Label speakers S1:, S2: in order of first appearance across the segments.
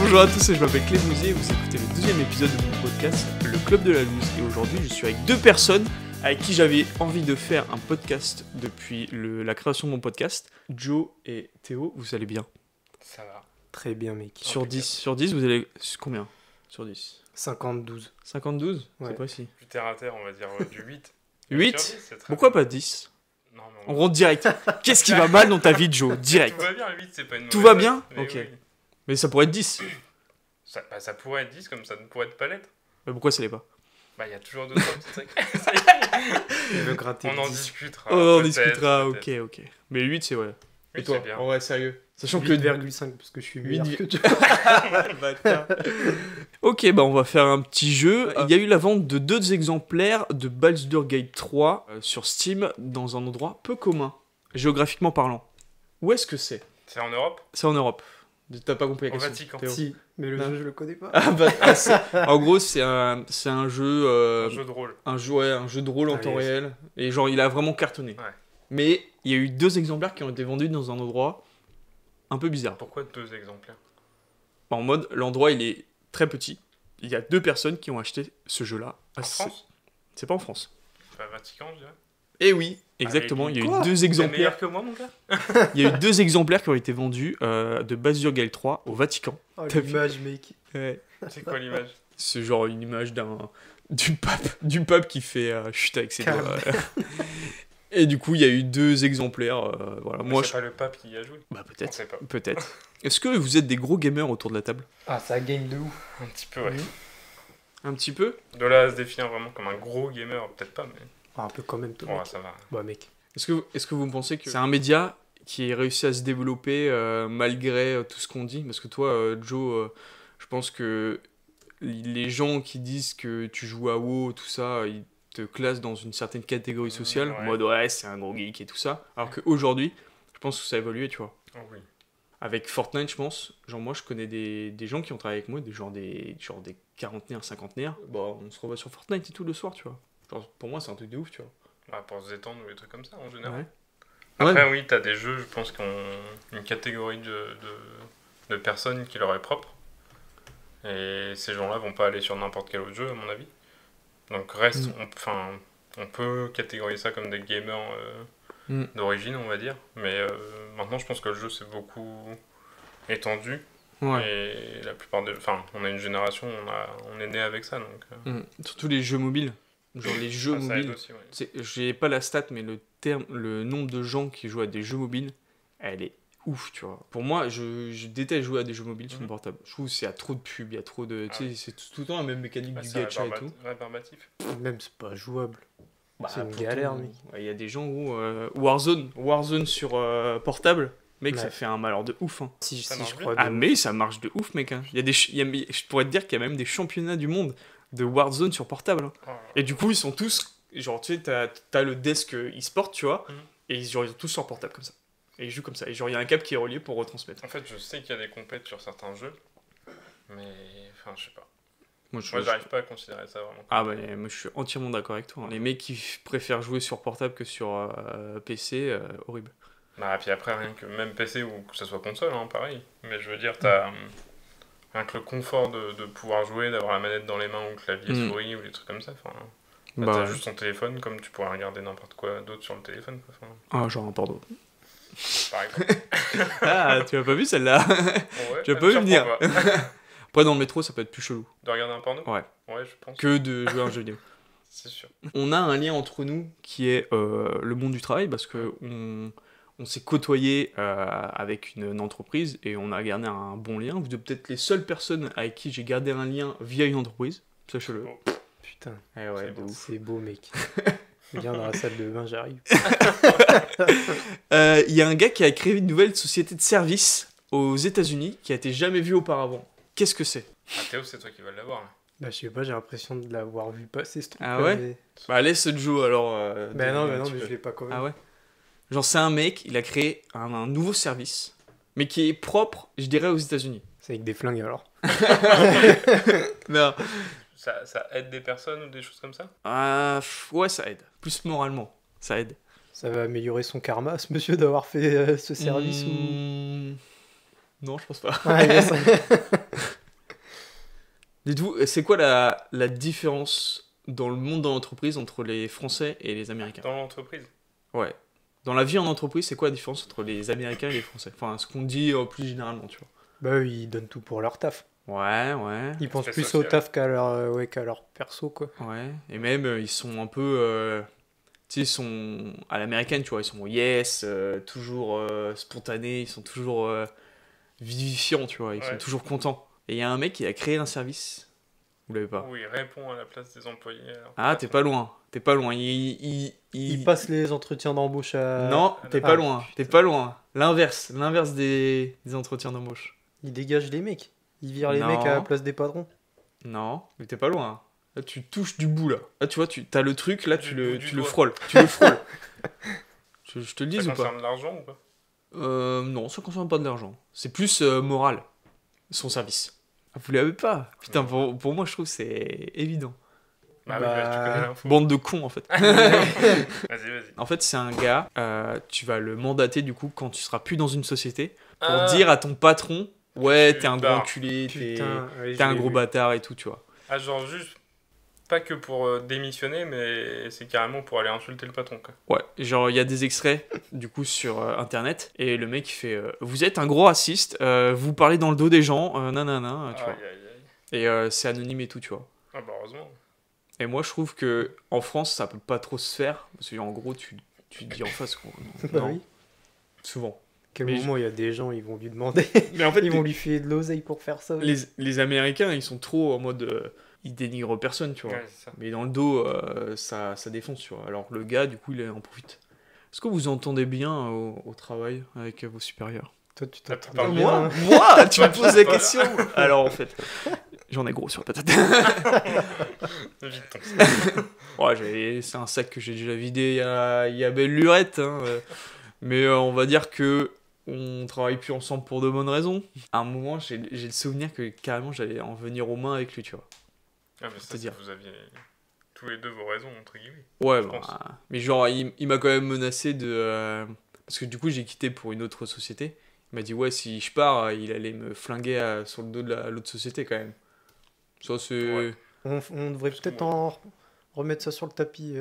S1: Bonjour à tous, je m'appelle Clé Mousier et vous écoutez le deuxième épisode de mon podcast, Le Club de la Loose. Et aujourd'hui, je suis avec deux personnes avec qui j'avais envie de faire un podcast depuis la création de mon podcast. Joe et Théo, vous allez bien?
S2: Ça va.
S3: Très bien, mec.
S1: Sur 10, vous allez... Combien sur 10?
S3: 52.
S1: 52?
S3: Ouais.
S1: C'est précis.
S2: Du terre à terre, on va dire du 8.
S1: 8?
S2: Sur 10, c'est très
S1: Pourquoi
S2: bien.
S1: pas 10?
S2: Non, mais
S1: On rentre direct. Qu'est-ce qui va mal dans ta vie, Joe? Direct.
S2: Tout va bien, le 8, c'est pas une mauvaise
S1: Tout va
S2: note,
S1: bien
S2: mais
S1: Ok.
S2: oui.
S1: Mais ça pourrait être 10.
S2: Ça pourrait être 10, comme ça ne pourrait être pas l'être.
S1: Mais pourquoi ça l'est pas?
S2: Bah, il y a toujours deux trois petits trucs.
S3: Il veut gratter
S2: On en
S3: 10.
S2: discutera.
S1: Oh, on
S2: peut-être,
S1: discutera,
S2: peut-être.
S1: ok. Mais 8, c'est ouais. Et
S2: Oui,
S1: toi?
S2: c'est bien.
S1: En vrai, sérieux. Sachant que
S3: 8,5 parce que je suis meilleur
S1: 8,
S3: que tu.
S1: Ok, bah on va faire un petit jeu. Il y a eu la vente de 2 exemplaires de Baldur's Gate 3 sur Steam dans un endroit peu commun, géographiquement parlant. Où est-ce que c'est?
S2: C'est en Europe?
S1: C'est en Europe. T'as pas compris la
S2: Au
S1: question,
S2: Vatican.
S1: Théo.
S3: Si, mais le
S1: Non.
S3: jeu, je le connais pas.
S1: Ah bah, en gros, c'est un jeu,
S2: Un jeu de rôle.
S1: un jeu de rôle en
S3: Ah,
S1: temps
S3: yes.
S1: réel. Et genre, il a vraiment cartonné.
S2: Ouais.
S1: Mais il y a eu 2 exemplaires qui ont été vendus dans un endroit un peu bizarre.
S2: Pourquoi 2 exemplaires?
S1: En mode, l'endroit il est très petit. Il y a 2 personnes qui ont acheté ce jeu-là.
S2: En France?
S1: C'est pas en France.
S2: Pas Vatican, je dirais.
S1: Eh oui, exactement. Il y a eu
S3: Quoi
S1: 2
S2: C'est
S1: exemplaires.
S2: meilleur que moi, mon gars?
S1: Il y a eu 2 exemplaires qui ont été vendus de Baldur's Gate 3 au Vatican.
S3: Oh,
S1: T'as vu
S3: l'image, mec.
S2: C'est quoi l'image?
S1: C'est genre une image du pape qui fait chut avec ses
S3: Calme.
S1: doigts. Et du coup, il y a eu 2 exemplaires. Voilà. Moi,
S2: c'est pas le pape qui y a joué?
S1: bah
S2: On
S1: peut-être,
S2: sait pas.
S1: peut-être. Est-ce que vous êtes des gros gamers autour de la table?
S3: Ah, ça gagne de ouf.
S2: Un petit peu, ouais.
S3: Mhm.
S1: Un petit peu.
S2: De là à se définir vraiment comme un gros gamer, peut-être pas, mais
S3: Ah, un peu quand même, toi.
S2: bon,
S3: mec.
S2: ça va.
S3: Bah, mec.
S1: Est-ce que vous pensez que c'est un média qui a réussi à se développer malgré tout ce qu'on dit? Parce que toi, Joe, je pense que les gens qui disent que tu joues à WoW, tout ça, ils te classent dans une certaine catégorie sociale, en
S2: ouais.
S1: mode ouais, c'est un gros geek et tout ça. Alors qu'aujourd'hui, je pense que ça a évolué, tu vois.
S2: Oh oui.
S1: Avec Fortnite, je pense, genre moi je connais des gens qui ont travaillé avec moi, des quarantenaires, cinquantenaires, bah on se revoit sur Fortnite et tout le soir, tu vois. Genre, pour moi c'est un truc de ouf, tu vois.
S2: Bah, pour se détendre ou des trucs comme ça, en général.
S1: Ouais.
S2: Après,
S1: Ouais.
S2: oui, t'as des jeux, je pense, qui ont une catégorie de personnes qui leur est propre. Et ces gens-là vont pas aller sur n'importe quel autre jeu, à mon avis. Donc, reste, on peut catégoriser ça comme des gamers d'origine, on va dire. Mais maintenant, je pense que le jeu s'est beaucoup étendu.
S1: Ouais.
S2: Et la plupart des. Enfin, on a une génération, on est né avec ça. Donc,
S1: Surtout les jeux mobiles. Genre les jeux
S2: ça aide
S1: mobiles.
S2: aussi, ouais.
S1: J'ai pas la stat, mais le nombre de gens qui jouent à des jeux mobiles, elle est ouf, tu vois. Pour moi, je déteste jouer à des jeux mobiles sur mon portable. Je trouve qu'il y a trop de pubs, il y a trop de...
S2: Ah
S1: tu sais, c'est tout le temps la même mécanique
S2: Bah,
S1: du
S2: c'est
S1: gacha et tout.
S2: rébarbatif.
S3: Même, c'est pas jouable. C'est une
S1: pourtant,
S3: galère, mec.
S1: ouais, il y a des gens où... Warzone sur portable, mec,
S3: Ouais.
S1: ça fait un malheur de ouf. Hein.
S3: Si
S2: Ça marche
S3: je crois
S1: Ah
S3: bien.
S1: mais ça marche de ouf, mec. Hein. Il y a je pourrais te dire qu'il y a même des championnats du monde de Warzone sur portable. Hein.
S2: Oh.
S1: Et du coup, ils sont tous... Genre, tu sais, t'as le desk e-sport, tu vois,
S2: Mhm.
S1: et genre, ils sont tous sur portable comme ça. Et ils jouent comme ça. Et genre, il y a un câble qui est relié pour retransmettre.
S2: En fait, je sais qu'il y a des compètes sur certains jeux, mais enfin, je sais pas.
S1: Moi,
S2: Moi, j'arrive pas à considérer ça vraiment.
S1: Ah bah, moi, je suis entièrement d'accord avec toi. Hein. Les mecs qui préfèrent jouer sur portable que sur PC, horrible.
S2: Bah, puis après, rien que même PC ou que ce soit console, hein, pareil. Mais je veux dire, rien que le confort de pouvoir jouer, d'avoir la manette dans les mains ou le clavier souris ou des trucs comme ça. Enfin,
S1: Bah,
S2: t'as
S1: ouais.
S2: juste ton téléphone comme tu pourrais regarder n'importe quoi d'autre sur le téléphone. Quoi. Enfin,
S1: Ah, genre un porno.
S2: par exemple.
S1: Ah, tu l'as pas vu celle-là?
S2: Bon, ouais,
S1: Tu vas
S2: ça
S1: pas
S2: me
S1: me venir.
S2: surprend pas.
S1: Après, dans le métro, ça peut être plus chelou.
S2: De regarder un porno?
S1: Ouais.
S2: Ouais, je pense.
S1: Que de jouer à un jeu vidéo.
S2: C'est sûr.
S1: On a un lien entre nous qui est le monde du travail parce que on s'est côtoyé avec une entreprise et on a gardé un bon lien. Vous êtes peut-être les seules personnes avec qui j'ai gardé un lien via une entreprise, sachez-le.
S2: Oh.
S3: Putain,
S1: Eh ouais,
S2: C'est
S1: de
S2: beau.
S1: ouf.
S3: c'est beau, mec. Viens dans la salle de bain, j'arrive.
S1: Il y a un gars qui a créé une nouvelle société de services aux États-Unis qui a été jamais vue auparavant. Qu'est-ce que c'est?
S2: Ah, Théo, c'est toi qui vas l'avoir. Là.
S3: Bah, je sais pas, j'ai l'impression de l'avoir vu passer ce truc.
S1: Ah ouais?
S3: Mais...
S1: Bah laisse Joe alors.
S3: Bah, non,
S1: un
S3: mais
S1: petit peu.
S3: je l'ai pas quand même.
S1: Ah ouais? Genre c'est un mec, il a créé un nouveau service, mais qui est propre, je dirais, aux États-Unis.
S3: C'est avec des flingues alors.
S1: Non.
S2: Ça aide des personnes ou des choses comme ça?
S1: Ouais, ça aide. Plus moralement, ça aide.
S3: Ça va améliorer son karma, ce monsieur, d'avoir fait ce service ou...
S1: Non, je pense pas.
S3: Ouais, yes.
S1: Dites-vous, c'est quoi la différence dans le monde de l'entreprise entre les Français et les Américains?
S2: Dans l'entreprise.
S1: Ouais. Dans la vie en entreprise, c'est quoi la différence entre les Américains et les Français? Enfin, ce qu'on dit plus généralement, tu vois.
S3: Bah, eux, ils donnent tout pour leur taf.
S1: Ouais, ouais,
S3: Ils pensent
S2: Aspect
S3: plus au
S2: social.
S3: taf qu'à leur perso, quoi.
S1: ouais. Et même, ils sont un peu... tu sais, ils sont à l'américaine, tu vois, ils sont yes, toujours spontanés, ils sont toujours vivifiants, tu vois, ils sont
S2: Ouais.
S1: toujours contents. Et il y a un mec qui a créé un service, vous l'avez pas?
S2: Où il répond à la place des employés. alors.
S1: Ah, t'es pas loin,
S3: Ils passent les entretiens d'embauche à...
S1: Non, t'es
S3: Ah,
S1: pas loin,
S3: putain.
S1: t'es pas loin. L'inverse des entretiens d'embauche.
S3: Ils dégagent les mecs. Ils virent les
S1: Non.
S3: mecs à la place des patrons.
S1: Non, mais t'es pas loin. Là, tu touches du bout, là. Là, tu vois, t'as le truc, là,
S2: Du
S1: tu
S2: bout
S1: le,
S2: du
S1: tu le
S2: doigt.
S1: frôles. Tu le frôles. Je te le dis
S2: Ça
S1: ou pas?
S2: concerne l'argent ou pas?
S1: Non, ça concerne pas de l'argent. C'est plus moral, son service. Ah, vous l'avez pas? Putain, pour moi, je trouve que c'est évident.
S2: Bah,
S3: Bah,
S2: oui, bah, tu connais l'info.
S1: Bande de cons, en fait.
S2: Vas-y.
S1: En fait, c'est un gars, tu vas le mandater, du coup, quand tu seras plus dans une société, pour
S2: Ah,
S1: dire à ton patron, ouais,
S2: tu
S1: t'es un gros
S2: barres.
S1: enculé,
S3: Putain, ouais,
S1: t'es
S3: je
S1: un
S3: l'ai
S1: gros
S3: vu.
S1: bâtard et tout, tu vois.
S2: Ah, genre juste, pas que pour démissionner, mais c'est carrément pour aller insulter le patron, quoi.
S1: Ouais, genre il y a des extraits du coup sur internet et le mec il fait vous êtes un gros raciste, vous parlez dans le dos des gens, nanana, tu vois.
S2: Aïe, aïe, aïe.
S1: Et c'est anonyme et tout, tu vois.
S2: Ah bah heureusement.
S1: Et moi je trouve que en France ça peut pas trop se faire parce que en gros tu te dis en face quoi.
S3: Bah
S1: Non,
S3: oui.
S1: souvent.
S3: Quel
S1: Mais
S3: moment il y a des gens, ils vont lui demander.
S1: Mais en fait
S3: Ils vont lui filer de l'oseille pour faire ça.
S1: les Américains ils sont trop en mode ils dénigrent personne, tu vois.
S2: Ouais, c'est ça.
S1: Mais dans le dos ça défonce, tu vois. Alors le gars du coup il en profite. Est-ce que vous entendez bien au travail avec vos supérieurs?
S3: Toi, tu
S2: Ah,
S3: t'entends
S2: tu parles
S3: bien.
S1: Moi Tu me
S2: Toi, tu
S1: poses la
S2: sais pas.
S1: question. Alors en fait, j'en ai gros sur la patate.
S2: Vite ton
S1: Ouais, c'est un sac que j'ai déjà vidé il y a belle lurette. Hein. Mais on va dire que on travaille plus ensemble pour de bonnes raisons. À un moment, j'ai le souvenir que carrément j'allais en venir aux mains avec lui, tu vois.
S2: Ah, mais ça,
S1: C'est-à-dire
S2: vous aviez tous les deux vos raisons, entre guillemets.
S1: Ouais,
S2: Je pense.
S1: mais genre, il m'a quand même menacé de... parce que du coup, j'ai quitté pour une autre société. Il m'a dit, ouais, si je pars, il allait me flinguer sur le dos de l'autre société, quand même. Ça, c'est...
S2: Ouais.
S3: On devrait peut-être en remettre ça sur le tapis.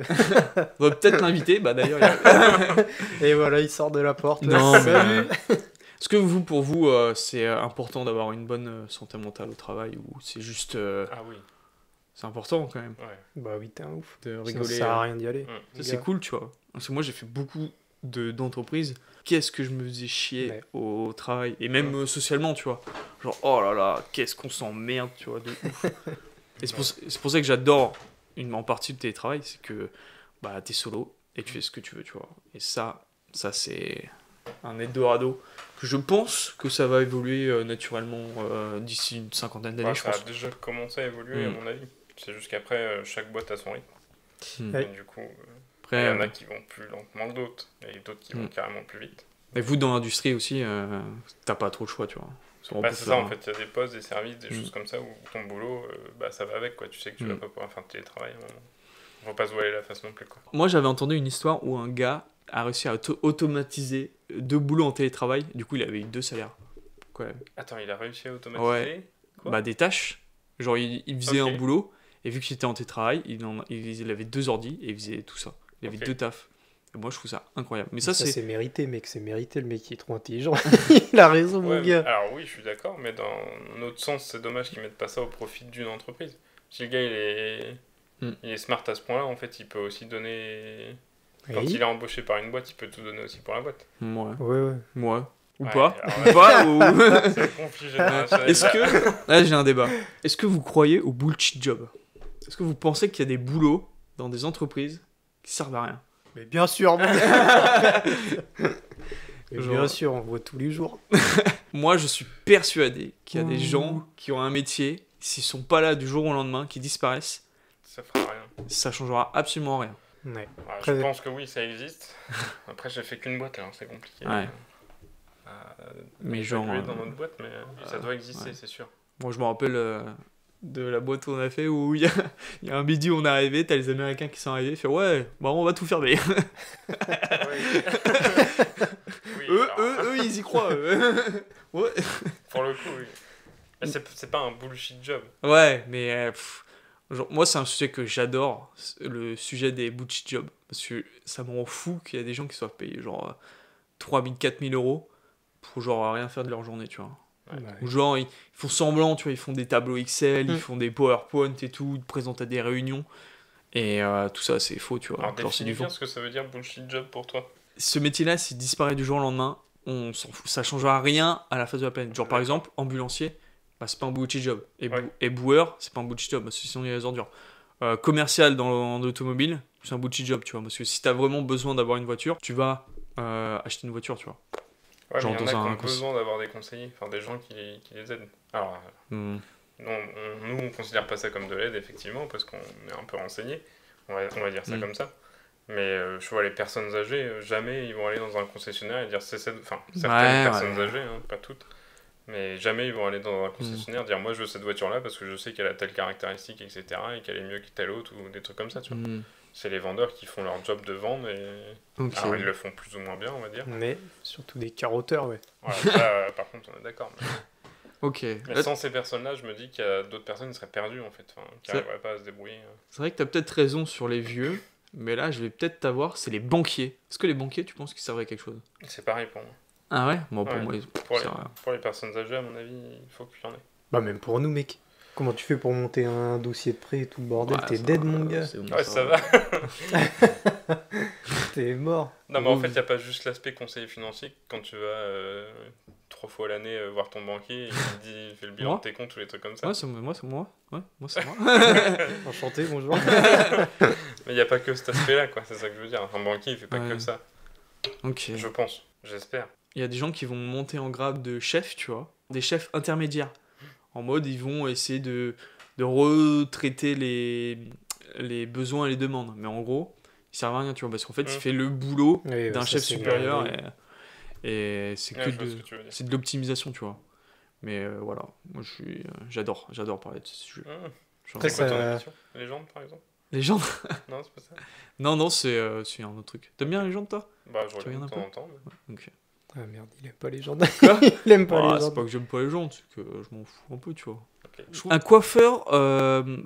S1: On va peut-être l'inviter, bah d'ailleurs... il y a-
S3: Et voilà, il sort de la porte.
S1: Non, mais...
S3: Salut.
S1: Est-ce que vous, pour vous, c'est important d'avoir une bonne santé mentale au travail ou c'est juste...
S2: Ah oui,
S1: c'est important, quand même,
S2: ouais.
S3: Bah oui, t'es un ouf.
S1: de
S3: Ça
S1: rigoler.
S3: sert à rien d'y aller.
S2: Mm.
S1: Ça, c'est cool, tu vois. Parce que moi, j'ai fait beaucoup d'entreprises. Qu'est-ce que je me faisais chier
S3: Ouais.
S1: au travail. Et même socialement, tu vois. Genre, oh là là, qu'est-ce qu'on s'emmerde, tu vois, de ouf. Et c'est pour ça que j'adore en partie le télétravail. C'est que bah, t'es solo et tu fais ce que tu veux, tu vois. Et ça c'est un Eldorado que je pense que ça va évoluer naturellement d'ici une cinquantaine d'années,
S2: Ouais,
S1: je
S2: ça
S1: pense.
S2: a déjà commencé à évoluer, à
S1: Mm.
S2: mon avis. C'est juste qu'après, chaque boîte a son rythme.
S1: Hmm.
S3: Ouais.
S2: Et du coup, il
S1: Après,
S2: y en a qui vont plus lentement que d'autres, et d'autres qui vont
S1: Mm.
S2: carrément plus vite.
S1: et vous, dans l'industrie aussi, t'as pas trop le choix, tu vois.
S2: Bah, c'est ça, en fait, il y a des postes, des services, des
S1: Mm.
S2: choses comme ça où ton boulot, bah, ça va avec, quoi. Tu sais que tu vas
S1: Mm.
S2: pas pouvoir faire de télétravail à un moment. Faut pas se voiler la face non plus, quoi.
S1: Moi, j'avais entendu une histoire où un gars a réussi à automatiser 2 boulots en télétravail. Du coup, il avait eu 2 salaires. Quand même.
S2: Attends, il a réussi à automatiser
S1: Ouais.
S2: Quoi
S1: Bah, des tâches. Genre, il faisait
S2: Ok.
S1: un boulot, et vu qu'il était en télétravail, il avait 2 ordis, et il faisait tout ça. Il avait
S2: Ok.
S1: 2 tafs. Et moi, je trouve ça incroyable. Mais
S3: Ça,
S1: ça, c'est...
S3: c'est mérité, mec. C'est mérité. Le mec, il est trop intelligent. Il a raison,
S2: Ouais,
S3: mon gars.
S2: alors oui, je suis d'accord, mais dans notre sens, c'est dommage qu'ils mettent pas ça au profit d'une entreprise. Si le gars, il est smart à ce point-là, en fait, il peut aussi donner... Quand
S3: Oui.
S2: il est embauché par une boîte, il peut tout donner aussi pour la boîte.
S1: Moi.
S3: Ouais.
S1: Moi. Ou
S2: Ouais,
S1: pas.
S2: alors
S1: Ou pas. Ou...
S2: C'est le conflit générationnel.
S1: Est-ce que... Là, j'ai un débat. Est-ce que vous croyez au bullshit job? Est-ce que vous pensez qu'il y a des boulots dans des entreprises qui servent à rien?
S3: Mais bien sûr, mon gars. Mais
S1: Genre-
S3: bien sûr, on voit tous les jours.
S1: Moi, je suis persuadé qu'il y a des
S3: Ouh.
S1: gens qui ont un métier, s'ils sont pas là du jour au lendemain, qui disparaissent,
S2: Ça fera rien.
S1: ça changera absolument rien.
S3: Ouais.
S2: Ouais,
S3: Après-
S2: je pense que oui, ça existe. Après, j'ai fait qu'une boîte, alors c'est compliqué.
S1: Ouais.
S2: À
S1: Mais
S2: évaluer
S1: genre,
S2: dans notre boîte, mais ça doit exister,
S1: ouais.
S2: c'est sûr.
S1: Moi, je me rappelle de la boîte où on a fait où il y a un midi où on est arrivé, t'as les Américains qui sont arrivés, ils font ouais, bah on va tout fermer.
S2: Oui, alors,
S1: eux, ils y croient. eux. Ouais.
S2: pour le coup, oui. Mais c'est pas un bullshit job.
S1: Ouais, mais genre, moi, c'est un sujet que j'adore, le sujet des bullshit jobs. Parce que ça me rend fou qu'il y a des gens qui soient payés genre 3 000, 4 000 euros pour genre rien faire de leur journée, tu vois.
S2: Ouais.
S1: Ou genre, ils font semblant, tu vois, ils font des tableaux Excel, ils font des PowerPoint et tout, ils te présentent à des réunions. Et tout ça, c'est faux, tu vois.
S2: Alors,
S1: Genre, c'est du
S2: définis bien
S1: vent.
S2: ce que ça veut dire bullshit job pour toi.
S1: Ce métier-là, s'il disparaît du jour au lendemain, on s'en fout. Ça changera rien à la face de la planète. Genre, par exemple, ambulancier, bah, c'est pas un bullshit job. Et boueur, c'est pas un bullshit job, parce que sinon il y a les ordures. Commercial dans l'automobile, c'est un bullshit job, tu vois. Parce que si t'as vraiment besoin d'avoir une voiture, tu vas acheter une voiture, tu vois.
S2: Ouais,
S1: genre
S2: mais il y en a
S1: dans
S2: qui
S1: un
S2: ont besoin d'avoir des conseillers, enfin des gens qui les aident. Alors,
S1: Hmm.
S2: nous, on considère pas ça comme de l'aide, effectivement, parce qu'on est un peu renseigné. On va dire ça comme ça. Mais je vois les personnes âgées, jamais ils vont aller dans un concessionnaire et dire c'est cette... Enfin, certaines personnes âgées, hein, pas toutes. Mais jamais ils vont aller dans un concessionnaire dire moi je veux cette voiture-là parce que je sais qu'elle a telle caractéristique, etc. et qu'elle est mieux que telle autre ou des trucs comme ça, tu vois. C'est les vendeurs qui font leur job de vendre et...
S1: Ok.
S2: Alors ils le font plus ou moins bien, on va dire.
S4: Mais surtout des carotteurs, ouais.
S2: Voilà, ça, par contre, on est d'accord. Mais...
S1: Ok.
S2: Mais sans ces personnes-là, je me dis qu'il y a d'autres personnes qui seraient perdues, en fait, enfin, qui n'arriveraient pas à se débrouiller.
S1: C'est vrai que t'as peut-être raison sur les vieux, mais là, je vais peut-être t'avoir, c'est les banquiers. Est-ce que les banquiers, tu penses qu'ils servent à quelque chose?
S2: C'est pareil pour moi.
S1: Ah ouais? Bon, pour
S2: Ouais.
S1: moi,
S2: Pour les personnes âgées, à mon avis, il faut qu'il y en ait.
S4: Bah, même pour nous, mec. Comment tu fais pour monter un dossier de prêt et tout le bordel?
S1: Ouais,
S4: T'es
S1: ça
S4: dead,
S1: va,
S4: mon gars.
S1: c'est bon,
S2: Ouais, ça va.
S4: T'es mort.
S2: Non, mais en fait, il n'y a pas juste l'aspect conseiller financier. Quand tu vas 3 fois l'année voir ton banquier, il te dit fais le bilan
S1: Moi
S2: de tes comptes ou les trucs comme ça.
S1: Ouais, c'est moi. Ouais, moi, c'est moi.
S4: Enchanté, bonjour.
S2: Mais il n'y a pas que cet aspect-là, quoi. C'est ça que je veux dire. Un banquier, il fait pas
S1: Ouais.
S2: que ça.
S1: Ok.
S2: Je pense. J'espère.
S1: Il y a des gens qui vont monter en grade de chef, tu vois. Des chefs intermédiaires. En mode, ils vont essayer de retraiter les besoins et les demandes. Mais en gros, ils servent à rien, tu vois. Parce qu'en fait, il fait le boulot
S4: Oui,
S1: d'un
S4: ça,
S1: chef
S4: c'est
S1: supérieur.
S4: vrai.
S1: Et c'est
S2: Ouais,
S1: que
S2: je vois ce que tu veux dire.
S1: c'est de l'optimisation, tu vois. Mais voilà, moi j'adore parler de ce sujet. Genre,
S4: Après,
S2: C'est quoi ton
S4: ça-
S2: émission Légende, par exemple
S1: les gens
S2: Non, c'est pas ça.
S1: Non, c'est un autre truc. T'aimes bien les gens, toi?
S2: Bah, je
S1: Tu
S2: regarde de
S1: regardes
S2: temps
S1: un
S2: en temps. mais-
S1: Ok.
S4: Ah merde, il aime pas les gens.
S1: Quoi?
S4: Il aime pas
S1: Ah,
S4: les
S1: c'est
S4: gens.
S1: pas que j'aime pas les gens, c'est que je m'en fous un peu, tu vois.
S2: Ok.
S1: Un coiffeur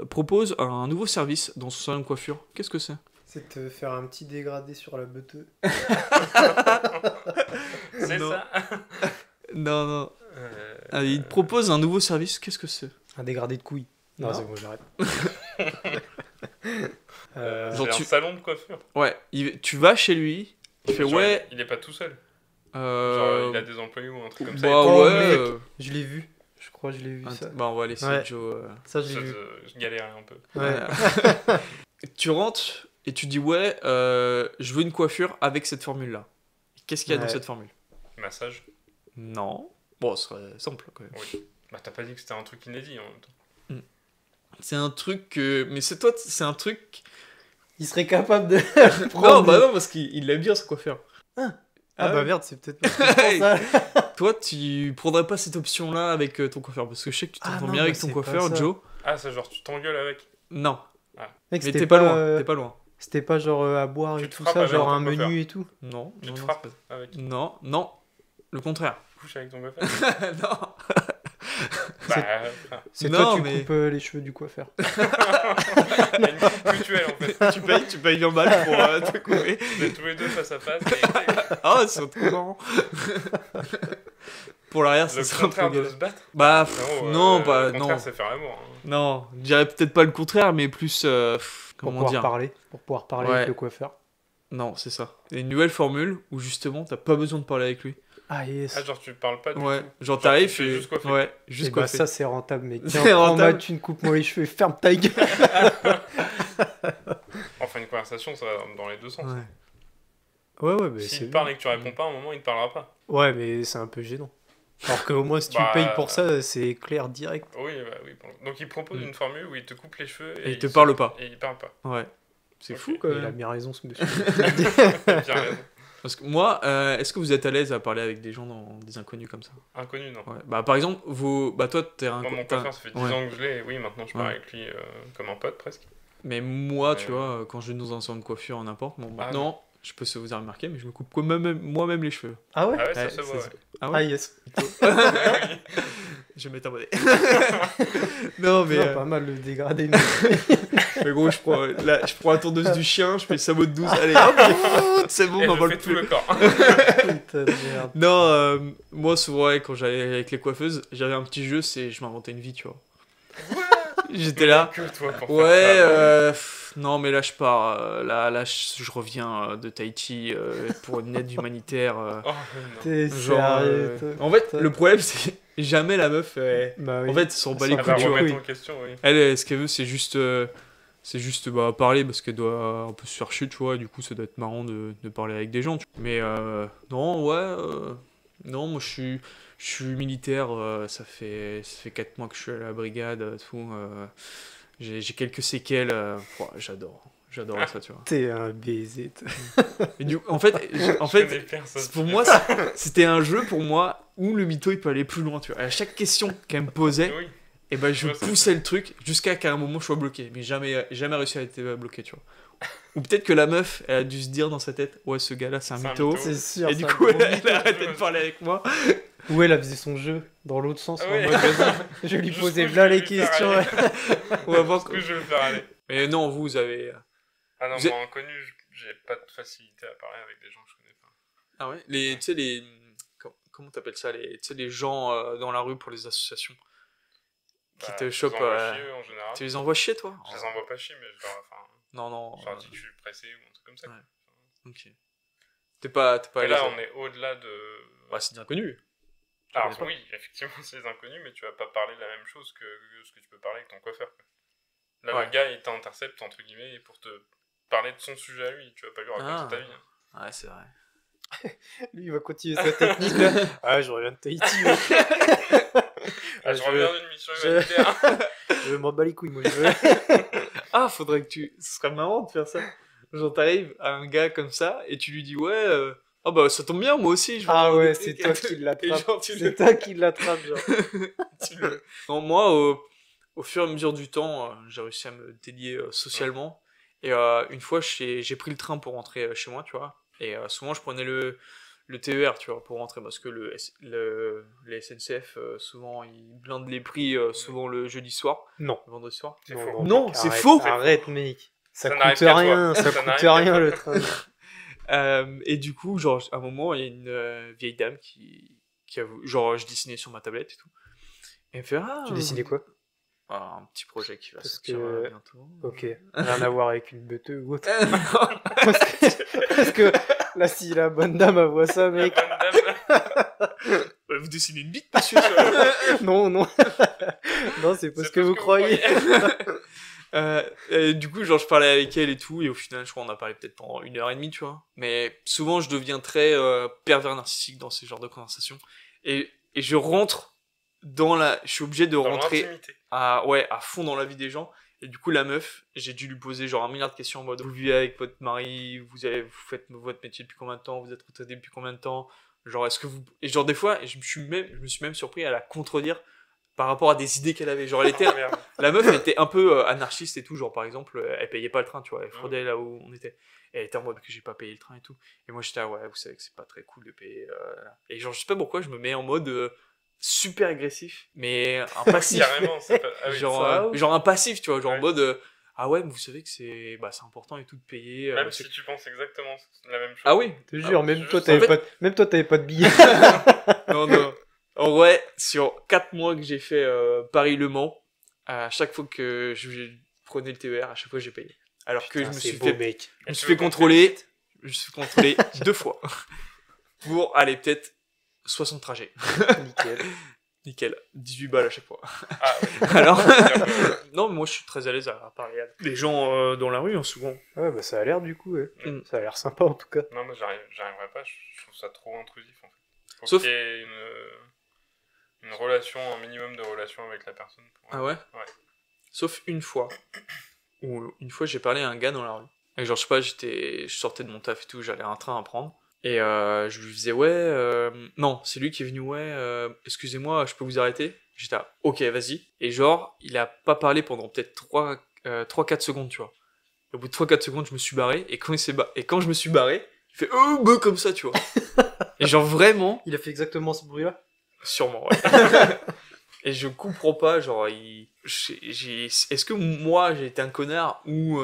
S1: propose un nouveau service dans son salon de coiffure. Qu'est-ce que c'est?
S4: C'est te faire un petit dégradé sur la beuteuse.
S2: C'est
S1: Non.
S2: ça.
S1: Non. Il propose un nouveau service. Qu'est-ce que c'est?
S4: Un dégradé de couilles. Non,
S1: Non.
S4: c'est bon, j'arrête.
S1: Genre,
S2: C'est un
S1: tu-
S2: salon de coiffure.
S1: Ouais, tu vas chez lui, il fait
S2: Genre,
S1: ouais.
S2: Il est pas tout seul. Genre,
S1: Euh...
S2: il a des employés ou un truc comme ça.
S1: Bah
S2: et
S4: Oh,
S1: ouais.
S4: mec.
S1: euh,
S4: Je l'ai vu. Je crois que je l'ai vu, ça.
S1: Bah on va laisser
S4: Ouais.
S1: Joe.
S4: Ça,
S2: tout,
S4: je l'ai vu.
S2: je galérais un peu.
S4: Ouais.
S1: Tu rentres et tu dis ouais, je veux une coiffure avec cette formule-là. Qu'est-ce qu'il y a dans
S4: Ouais.
S1: cette formule?
S2: Massage.
S1: Non. Bon, ce serait simple quand même.
S2: Oui. Bah, t'as pas dit que c'était un truc inédit en même temps.
S1: C'est un truc que. Mais c'est toi, c'est un truc.
S4: Il serait capable de
S1: Non,
S4: prendre.
S1: bah non, parce qu'il aime bien ce coiffeur.
S4: Ah
S1: Ah
S4: bah
S1: ouais.
S4: merde, c'est peut-être pour ça.
S1: Toi, tu prendrais pas cette option-là avec ton coiffeur parce que je sais que tu
S4: Ah
S1: t'entends
S4: non,
S1: bien avec
S4: bah
S1: ton
S4: c'est pas
S1: coiffeur,
S4: ça.
S1: Joe.
S2: Ah, c'est genre tu t'engueules avec.
S1: Non.
S4: Mec,
S1: Mais
S4: c'était
S1: t'es pas loin.
S4: euh,
S1: T'es pas loin.
S4: C'était pas genre à boire
S2: Tu
S4: et
S2: te
S4: tout
S2: frappes
S4: ça,
S2: avec
S4: genre
S2: ton
S4: un
S2: coiffeur.
S4: menu et tout.
S1: Non.
S2: Tu
S1: non,
S2: te
S1: non,
S2: frappes
S1: c'est
S2: avec.
S1: pas- Non. Le contraire.
S2: Couche avec ton coiffeur.
S1: Non.
S2: Bah,
S4: C'est
S1: Non,
S4: toi, tu
S1: mais-
S4: coupes les cheveux du coiffeur.
S2: il y a une coupe mutuelle en fait.
S1: tu payes bien mal pour te couper.
S2: Vous êtes tous les deux face à face. Et
S1: Ah, c'est trop marrant. Pour l'arrière, ça
S2: le
S1: serait un peu
S2: contraire de
S1: galère.
S2: se battre.
S1: Bah,
S2: Frérot,
S1: non,
S2: le
S1: bah,
S2: contraire,
S1: non.
S2: c'est faire l'amour. hein.
S1: Non, je dirais peut-être pas le contraire, mais plus.
S4: Pour
S1: Comment
S4: pouvoir
S1: dire?
S4: parler. Pour pouvoir parler
S1: Ouais.
S4: avec le coiffeur.
S1: Non, c'est ça. Il y a une nouvelle formule où justement, t'as pas besoin de parler avec lui.
S4: Ah yes.
S2: Ah, genre tu parles pas du
S1: Ouais,
S2: tout.
S1: genre
S2: Genre,
S1: t'arrives
S2: tu te fais
S1: et.
S2: juste coiffer.
S1: Ouais,
S4: Et
S1: juste
S4: bah
S1: coiffé.
S4: ça c'est rentable mec.
S1: C'est
S4: Tiens, prends
S1: rentable.
S4: ma thune, coupe-moi les cheveux et ferme ta gueule.
S2: Enfin, une conversation, ça va dans les deux sens.
S4: Ouais, mais
S2: S'il
S4: c'est
S2: te parle et que tu réponds pas, à un moment, il ne parlera pas.
S4: Ouais, mais c'est un peu gênant. Alors que au moins si tu
S2: Bah,
S4: payes pour ça, c'est clair direct.
S2: Oui, bah oui. Donc il propose
S1: Mm.
S2: une formule où il te coupe les cheveux
S1: Et il te
S2: se-
S1: parle pas.
S2: Et il parle pas.
S1: Ouais. C'est
S2: Ok.
S1: fou quand
S4: Il a
S1: même.
S4: bien raison ce monsieur.
S2: Il a bien raison.
S1: Parce que moi, est-ce que vous êtes à l'aise à parler avec des gens, des inconnus comme ça?
S2: Inconnu, non.
S1: Ouais. Bah, par exemple, bah, toi, t'es un.
S2: Moi, mon
S1: t'as-
S2: coiffeur, ça fait 10
S1: ouais.
S2: ans que je l'ai, et oui, maintenant je parle
S1: Ouais.
S2: avec lui comme un pote presque.
S1: Mais moi, tu
S2: Ouais.
S1: vois, quand je vais dans un salon de coiffure, n'importe, bon,
S2: Ah,
S1: maintenant, Je sais pas si vous avez remarqué, mais je me coupe moi-même les cheveux.
S4: Ah ouais?
S2: Ah ouais, ça
S1: Ouais,
S2: se voit,
S1: ça-
S2: ouais.
S1: Ah
S4: Ah
S1: ouais.
S4: yes.
S1: Je vais mettre un bonnet. Non, mais,
S4: Non, pas mal le dégradé.
S1: mais gros, je prends la tondeuse du chien, je fais le sabot de 12, allez, hop, c'est bon,
S2: Et
S1: on
S2: je
S1: m'envole
S2: fais tout
S1: plus.
S2: le corps.
S4: Putain de merde.
S1: Non, moi, souvent, ouais, quand j'allais avec les coiffeuses, j'avais un petit jeu, c'est je m'inventais une vie, tu vois. J'étais là.
S2: Que toi pour
S1: Ouais,
S2: faire ça.
S1: non, mais là, je pars. Là, je reviens de Tahiti pour une aide humanitaire.
S2: Oh, non.
S4: T'es
S1: Genre,
S4: sérieux, toi.
S1: En fait,
S4: Putain.
S1: le problème, c'est jamais la meuf.
S4: Bah oui.
S1: En fait, elle s'en bat les
S4: Ça
S2: Elle
S1: couilles,
S2: va
S1: tu vois.
S2: remettre
S4: oui.
S2: en question, oui.
S1: Elle, ce qu'elle veut, c'est juste bah, parler parce qu'elle doit un peu se faire chier, tu vois. Et du coup, ça doit être marrant de parler avec des gens. Mais non, ouais. Non, moi, je suis militaire. Ça fait 4 mois que je suis à la brigade. Tout. J'ai quelques séquelles. J'adore. J'adore ça, tu vois.
S4: T'es un baiser. toi.
S1: Et en fait,
S2: Je connais personne
S1: pour
S2: qui
S1: moi,
S2: fait ça.
S1: c'était un jeu pour moi où le mytho il peut aller plus loin, tu vois. À chaque question qu'elle me posait,
S2: Oui.
S1: et ben je
S2: Ouais, c'est
S1: poussais le truc jusqu'à qu'à un moment je sois bloqué, mais jamais réussi à être bloqué, tu vois. Ou peut-être que la meuf, elle a dû se dire dans sa tête, ouais, ce gars-là c'est un
S2: C'est un
S1: mytho.
S2: mytho.
S4: C'est sûr.
S1: Et
S4: c'est
S1: du
S4: un
S1: coup,
S4: gros
S1: elle
S4: mytho.
S1: a arrêté de parler avec moi.
S4: Ou elle a faisait son jeu dans l'autre sens.
S2: Ah
S4: en
S2: ouais.
S4: mode, vas-y, je lui
S2: Jusqu'où
S4: posais
S2: je
S4: là
S2: vais
S4: les
S2: lui faire
S4: questions.
S2: aller.
S1: On va voir.
S2: Est-ce que je vais le faire aller?
S1: Mais non, vous avez.
S2: Ah non,
S1: Vous êtes-
S2: moi, inconnu, j'ai pas de facilité à parler avec des gens que je connais pas.
S1: Ah ouais. Tu sais les. Comment t'appelles ça, tu sais, les gens dans la rue pour les associations qui
S2: Bah,
S1: te
S2: je les
S1: chopent.
S2: envoie chier, en général.
S1: Tu les envoies chier, toi?
S2: Je les envoie pas chier, mais je leur, enfin,
S1: Non.
S2: je leur dis que je suis pressé ou un truc comme ça.
S1: Ouais. Ok. T'es pas à
S2: Et là,
S1: l'aise.
S2: on est au-delà de.
S1: Bah, c'est des inconnus.
S2: Alors,
S1: connais
S2: oui, effectivement, c'est des inconnus, mais tu vas pas parler de la même chose que ce que tu peux parler avec ton coiffeur. Quoi. Là,
S1: Ouais.
S2: le gars, il t'intercepte, entre guillemets, pour te parler de son sujet à lui. Tu vas pas lui raconter
S1: Ah.
S2: ta vie. Hein.
S1: Ouais, c'est vrai.
S4: Lui, il va continuer sa technique là. Ah, je reviens de Tahiti. mec.
S2: Ah, je
S4: je-
S2: reviens d'une mission
S4: je-
S2: humanitaire.
S4: Je m'en bats les couilles, moi. Je veux.
S1: Ah, faudrait que ce serait marrant de faire ça. Genre, t'arrives à un gars comme ça et tu lui dis, ouais, ah bah ça tombe bien, moi aussi. Je vais
S4: Ah
S1: avoir
S4: ouais,
S1: des
S4: c'est
S1: trucs.
S4: toi qui
S1: Et
S4: l'attrape.
S1: genre, tu
S4: C'est
S1: le-
S4: toi qui l'attrape, genre.
S1: Non, moi, au fur et à mesure du temps, j'ai réussi à me délier socialement. Et une fois, j'ai pris le train pour rentrer chez moi, tu vois. Et souvent, je prenais le TER, tu vois, pour rentrer. Parce que les SNCF, souvent, ils blindent les prix, souvent le jeudi soir,
S4: Non.
S1: le vendredi soir.
S2: C'est
S4: Non,
S2: faux.
S1: Non,
S4: mec,
S1: c'est
S4: arrête,
S1: faux.
S4: Arrête, mec. Ça
S2: Ça n'arrive
S4: coûte
S2: qu'à toi.
S4: rien, ça
S2: Ça
S4: coûte
S2: n'arrive qu'à
S4: rien
S2: toi.
S4: le train.
S1: Et du coup, genre, à un moment, il y a une vieille dame qui a genre, je dessinais sur ma tablette et tout. Et elle me fait, ah,
S4: Tu dessinais quoi?
S1: un petit projet qui va
S4: Parce
S1: sortir
S4: que-
S1: bientôt.
S4: Ok, rien à voir avec une beuteux ou autre.
S1: Non.
S4: Parce que là, si la bonne dame elle voit ça,
S2: La
S4: mec.
S2: bonne dame.
S1: Vous dessinez une bite, monsieur ça.
S4: Non, non. Non, c'est pas ce que vous croyez.
S1: Du coup, genre, je parlais avec elle et tout, et au final, je crois qu'on a parlé peut-être pendant 1h30, tu vois. Mais souvent, je deviens très pervers narcissique dans ces genres de conversations. Et je rentre je suis obligé de
S2: Dans
S1: rentrer
S2: l'intimité.
S1: à fond dans la vie des gens. Et du coup, la meuf, j'ai dû lui poser genre 1 milliard de questions en mode, vous vivez avec votre mari, vous faites votre métier depuis combien de temps, vous êtes retraité depuis combien de temps, genre, est-ce que vous... Et genre, des fois, je me suis même surpris à la contredire par rapport à des idées qu'elle avait. Genre, elle était,
S2: Oh, merde.
S1: la meuf, elle était un peu anarchiste et tout. Genre, par exemple, elle payait pas le train, tu vois. Elle fraudait là où on était. Et elle était en mode que j'ai pas payé le train et tout. Et moi, j'étais, ouais, vous savez que c'est pas très cool de payer. Là. Et genre, je sais pas pourquoi, je me mets en mode super agressif, mais un passif.
S2: Carrément, c'est pas. Ah oui,
S1: genre,
S2: ça.
S1: genre un passif, tu vois. Genre en
S2: Ouais.
S1: mode, ah ouais, mais vous savez que c'est important et tout de payer.
S2: Même si tu penses exactement la même chose.
S1: Ah oui.
S4: Je te jure, même
S2: juste-
S4: toi,
S2: en
S4: t'avais
S1: fait-
S4: pas de billet.
S1: Non. En vrai, sur 4 mois que j'ai fait Paris-Le Mans, à chaque fois que je prenais le TER, à chaque fois j'ai payé. Alors que je me suis fait
S4: mec.
S1: Je me suis fait contrôler 2 fois. Pour aller peut-être 60 trajets.
S4: Nickel.
S1: Nickel. 18 balles à chaque fois.
S2: Ah oui.
S1: Alors,
S2: Bien.
S1: non, mais moi je suis très à l'aise à parler à des gens dans la rue, hein, souvent.
S4: Ouais, bah ça a l'air du coup, ouais.
S1: Mm.
S4: Ça a l'air sympa en tout cas.
S2: Non, moi j'arriverai pas, je trouve ça trop intrusif en fait. Faut
S1: Sauf-
S2: qu'il y ait une relation, un minimum de relation avec la personne.
S1: Ah ouais?
S2: Ouais.
S1: Sauf une fois. Où une fois j'ai parlé à un gars dans la rue. Et genre, je sais pas, je sortais de mon taf et tout, j'allais à un train à prendre. Et je lui faisais, ouais, non, c'est lui qui est venu, ouais, excusez-moi, je peux vous arrêter? J'étais ok, vas-y. Et genre, il a pas parlé pendant peut-être 3-4 secondes, tu vois. Et au bout de 3-4 secondes, je me suis barré. Et quand je me suis barré, il fait comme ça, tu vois. Et genre vraiment,
S4: Il a fait exactement ce bruit-là.
S1: sûrement, ouais. Et je comprends pas, genre, est-ce que moi j'ai été un connard ou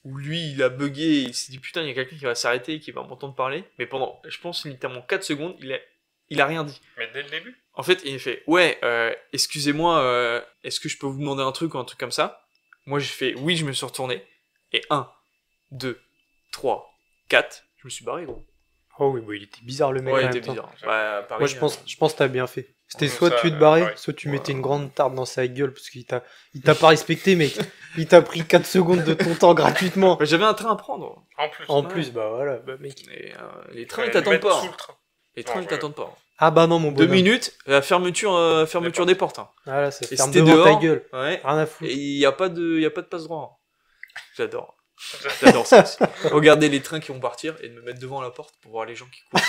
S1: lui il a bugué et il s'est dit putain, il y a quelqu'un qui va s'arrêter et qui va m'entendre parler. Mais pendant, je pense, littéralement 4 secondes, il a rien dit.
S2: Mais dès le début.
S1: En fait, il fait ouais, excusez-moi, est-ce que je peux vous demander un truc ou un truc comme ça? Moi j'ai fait oui, je me suis retourné. Et 1, 2, 3, 4, je me suis barré, gros.
S4: Oh oui, bah, il était bizarre le mec.
S1: Ouais,
S4: en
S1: il était
S4: même temps.
S1: bizarre. Bah, Paris,
S4: Moi, je pense que t'as bien fait. C'était
S2: Ouais,
S4: soit
S2: ça,
S4: tu te barrais,
S2: pareil.
S4: soit tu mettais une grande tarte dans sa gueule parce qu'il t'a pas respecté, mec. Il t'a pris 4 secondes de ton temps gratuitement.
S1: Bah, j'avais un train à prendre.
S2: En plus.
S4: En
S1: Ouais.
S4: plus, bah voilà, bah mec.
S1: Et, les
S2: il
S1: trains,
S2: fallait
S1: ils t'attendent
S2: le mettre
S1: pas.
S2: sous
S1: Hein.
S2: le train.
S1: Les trains,
S2: Non,
S1: ils t'attendent pas.
S4: Ah bah non, mon
S1: 2
S4: bonhomme.
S1: minutes, la fermeture des portes. Hein.
S4: Voilà, ça
S1: Et
S4: ferme
S1: c'était
S4: devant
S1: dehors.
S4: ta gueule.
S1: Ouais.
S4: Rien à
S1: Et
S4: foutre.
S1: il n'y a pas de passe droit. Hein. J'adore. J'adore ça aussi. Regarder les trains qui vont partir et de me mettre devant la porte pour voir les gens qui courent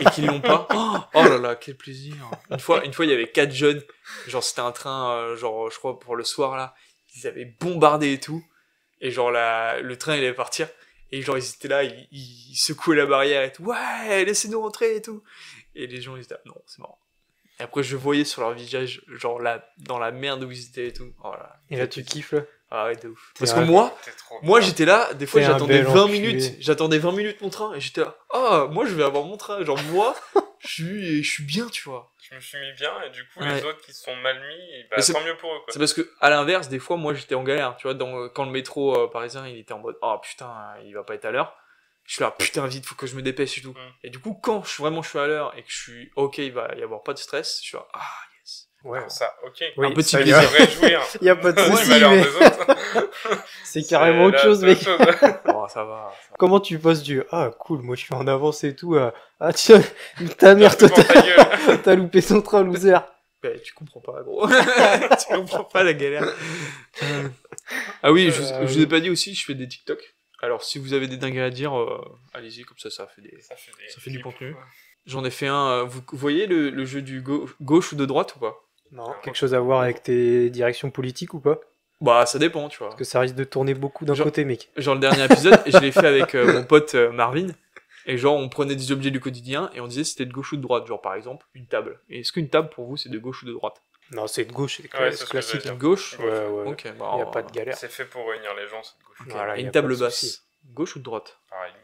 S1: et qui l'ont pas. Oh là là, quel plaisir. Une fois, il y avait 4 jeunes. Genre, c'était un train, genre, je crois, pour le soir, là. Ils avaient bombardé et tout. Et genre, le train, il allait partir. Et genre, ils étaient là, ils secouaient la barrière et tout. Ouais, laissez-nous rentrer et tout. Et les gens, ils étaient là, non, c'est marrant. Et après, je voyais sur leur visage, genre, là, dans la merde où ils étaient et tout. Oh là.
S4: Et là, tu kiffes, là.
S1: Ah ouais, de ouf.
S4: T'es
S1: Parce
S4: un-
S1: que moi,
S2: T'es trop
S1: moi,
S2: bien.
S1: j'étais là, des fois,
S4: T'es un
S1: j'attendais
S4: bel
S1: 20
S4: enculé.
S1: minutes. J'attendais 20 minutes mon train, et j'étais là, ah, moi, je vais avoir mon train. Genre, moi, je suis bien, tu vois.
S2: Je me suis mis bien et du coup,
S1: Ouais.
S2: les autres qui se sont mal mis, bah,
S1: Mais c'est-
S2: tant mieux pour eux, quoi.
S1: C'est parce que, à l'inverse, des fois, moi, j'étais en galère, tu vois, quand le métro parisien, il était en mode, oh putain, il va pas être à l'heure. Je suis là, putain, vite, faut que je me dépêche et tout. Et du coup, quand je suis à l'heure et que je suis, ok, il va y avoir pas de stress, je suis là, ah, yes.
S4: Ouais.
S2: Ça, ok.
S4: Oui,
S1: Un petit
S4: ça,
S1: plaisir.
S2: Se réjouir
S4: Y a pas de
S2: du
S4: souci,
S2: malheur
S4: mais
S2: des autres.
S4: c'est carrément autre
S2: là,
S4: chose,
S2: c'est
S4: mec.
S2: autre chose.
S1: Oh, ça va.
S4: Comment tu passes du ah cool, moi je suis en avance et tout ah tiens, ta mère, toi
S2: Pour ta gueule.
S4: t'as loupé son train, loser.
S1: Ben, tu comprends pas, gros. Tu comprends pas la galère. Ah oui, je vous ai pas dit aussi, je fais des TikTok. Alors, si vous avez des dingueries à dire, allez-y, comme ça fait ça fait du contenu. J'en ai fait un. Vous voyez le jeu du gauche ou de droite ou pas?
S4: Non, quelque chose à voir avec tes directions politiques ou pas?
S1: Bah, ça dépend, tu vois.
S4: Parce que ça risque de tourner beaucoup d'un
S1: Genre-
S4: côté, mec.
S1: Genre, le dernier épisode, je l'ai fait avec mon pote Marvin. Et genre, on prenait des objets du quotidien et on disait c'était de gauche ou de droite. Genre, par exemple, une table. Et est-ce qu'une table, pour vous, c'est de gauche ou de droite?
S4: Non, c'est de gauche, c'est
S2: Ouais,
S4: c'est
S2: c'est ce que
S4: classique.
S2: j'allais
S1: De gauche?
S4: Ouais, ouais.
S1: Ok, bah.
S4: Y a pas de galère.
S2: C'est fait pour réunir les gens, cette gauche.
S1: Ok.
S4: Voilà,
S1: Et
S4: y a
S1: une
S4: pas
S1: table
S4: de
S1: basse.
S4: souci.
S1: Gauche ou de droite?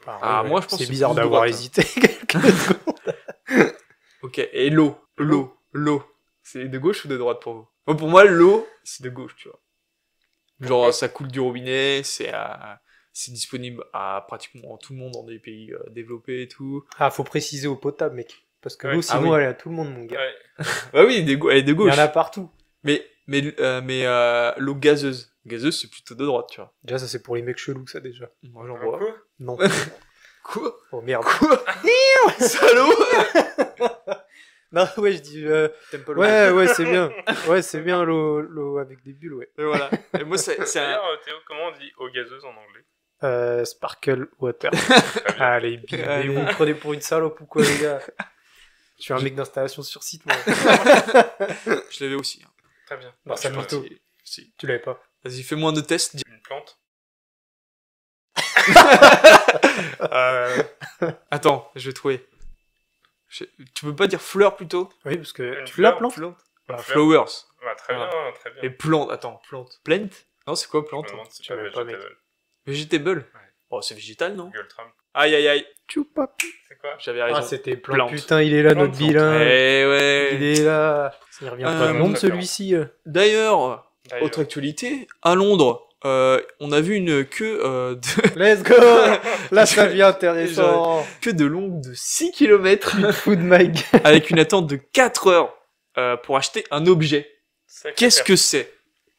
S2: Pareil.
S1: Ah, moi, je pense que
S4: c'est
S1: c'est
S4: bizarre
S1: plus de
S4: d'avoir
S1: droite, hein.
S4: hésité quelques secondes.
S1: Ok, et l'eau. C'est de gauche ou de droite pour vous? Moi, pour moi, l'eau, c'est de gauche, tu vois. Genre,
S2: Pourquoi
S1: ça coule du robinet, c'est disponible à pratiquement tout le monde dans des pays développés et tout.
S4: Ah, faut préciser au potable, mec. Parce que
S2: Ouais.
S4: l'eau, sinon,
S1: Ah oui.
S4: elle est à tout le monde, mon gars.
S2: Ouais.
S1: Bah oui, elle est de
S4: Il y
S1: gauche.
S4: en a partout.
S1: Mais l'eau gazeuse. Gazeuse, c'est plutôt de droite, tu vois.
S4: Déjà, ça, c'est pour les mecs chelous, ça, déjà.
S1: Moi, j'en vois.
S2: Quoi
S4: Non.
S1: Quoi?
S4: Oh, merde.
S1: Quoi? Salaud!
S4: Non, ouais, je dis...
S1: T'aimes pas l'eau?
S4: Ouais, c'est bien. Ouais, c'est bien, l'eau avec des bulles, ouais.
S1: Et voilà. Et moi, c'est un...
S2: D'ailleurs, Théo, comment on dit eau gazeuse en anglais?
S4: Sparkle water.
S2: Très bien.
S4: Allez, bim.
S1: Allez.
S4: Mais vous me prenez pour une salope ou quoi, les gars? Je suis un mec d'installation sur site, moi.
S1: Je l'avais aussi. Hein.
S2: Très bien.
S4: Non, ça
S2: Je
S4: mytho.
S2: vois.
S1: Si.
S4: Tu l'avais pas.
S1: Vas-y, fais-moi un test.
S2: Une plante.
S1: Attends, je vais trouver. Tu peux pas dire fleur plutôt?
S4: Oui, parce que
S2: Une
S4: tu l'as,
S2: fleur.
S4: plante.
S1: Bah,
S2: Fleur.
S1: flowers.
S2: Bah, très
S1: Voilà.
S2: bien, très bien.
S1: Et plante, attends, plante. Plant? Non, c'est quoi
S2: Je
S1: plante?
S2: me demande si
S4: Je
S2: tu avais
S4: savais pas, mec.
S1: Vegetable.
S2: Ouais.
S1: Oh, c'est végétal, non?
S2: Google Trump.
S1: Aïe, aïe, aïe.
S4: Tchoupapi.
S2: C'est quoi?
S1: J'avais raison.
S4: Ah, c'était plante.
S1: Plante.
S4: Putain, il est là,
S2: Plante,
S4: notre bilan.
S1: Eh ouais.
S4: Il est là. Il revient pas de
S1: Euh,
S4: monde,
S2: notre
S4: celui-ci.
S1: D'ailleurs,
S2: D'ailleurs.
S1: autre actualité, à Londres, on a vu une queue,
S4: Let's go. Là, ça devient intéressant.
S1: queue de longue de 6 km
S4: Food mag.
S1: avec une attente de 4 heures pour acheter un objet.
S2: Sacré
S1: Qu'est-ce
S2: père.
S1: que c'est?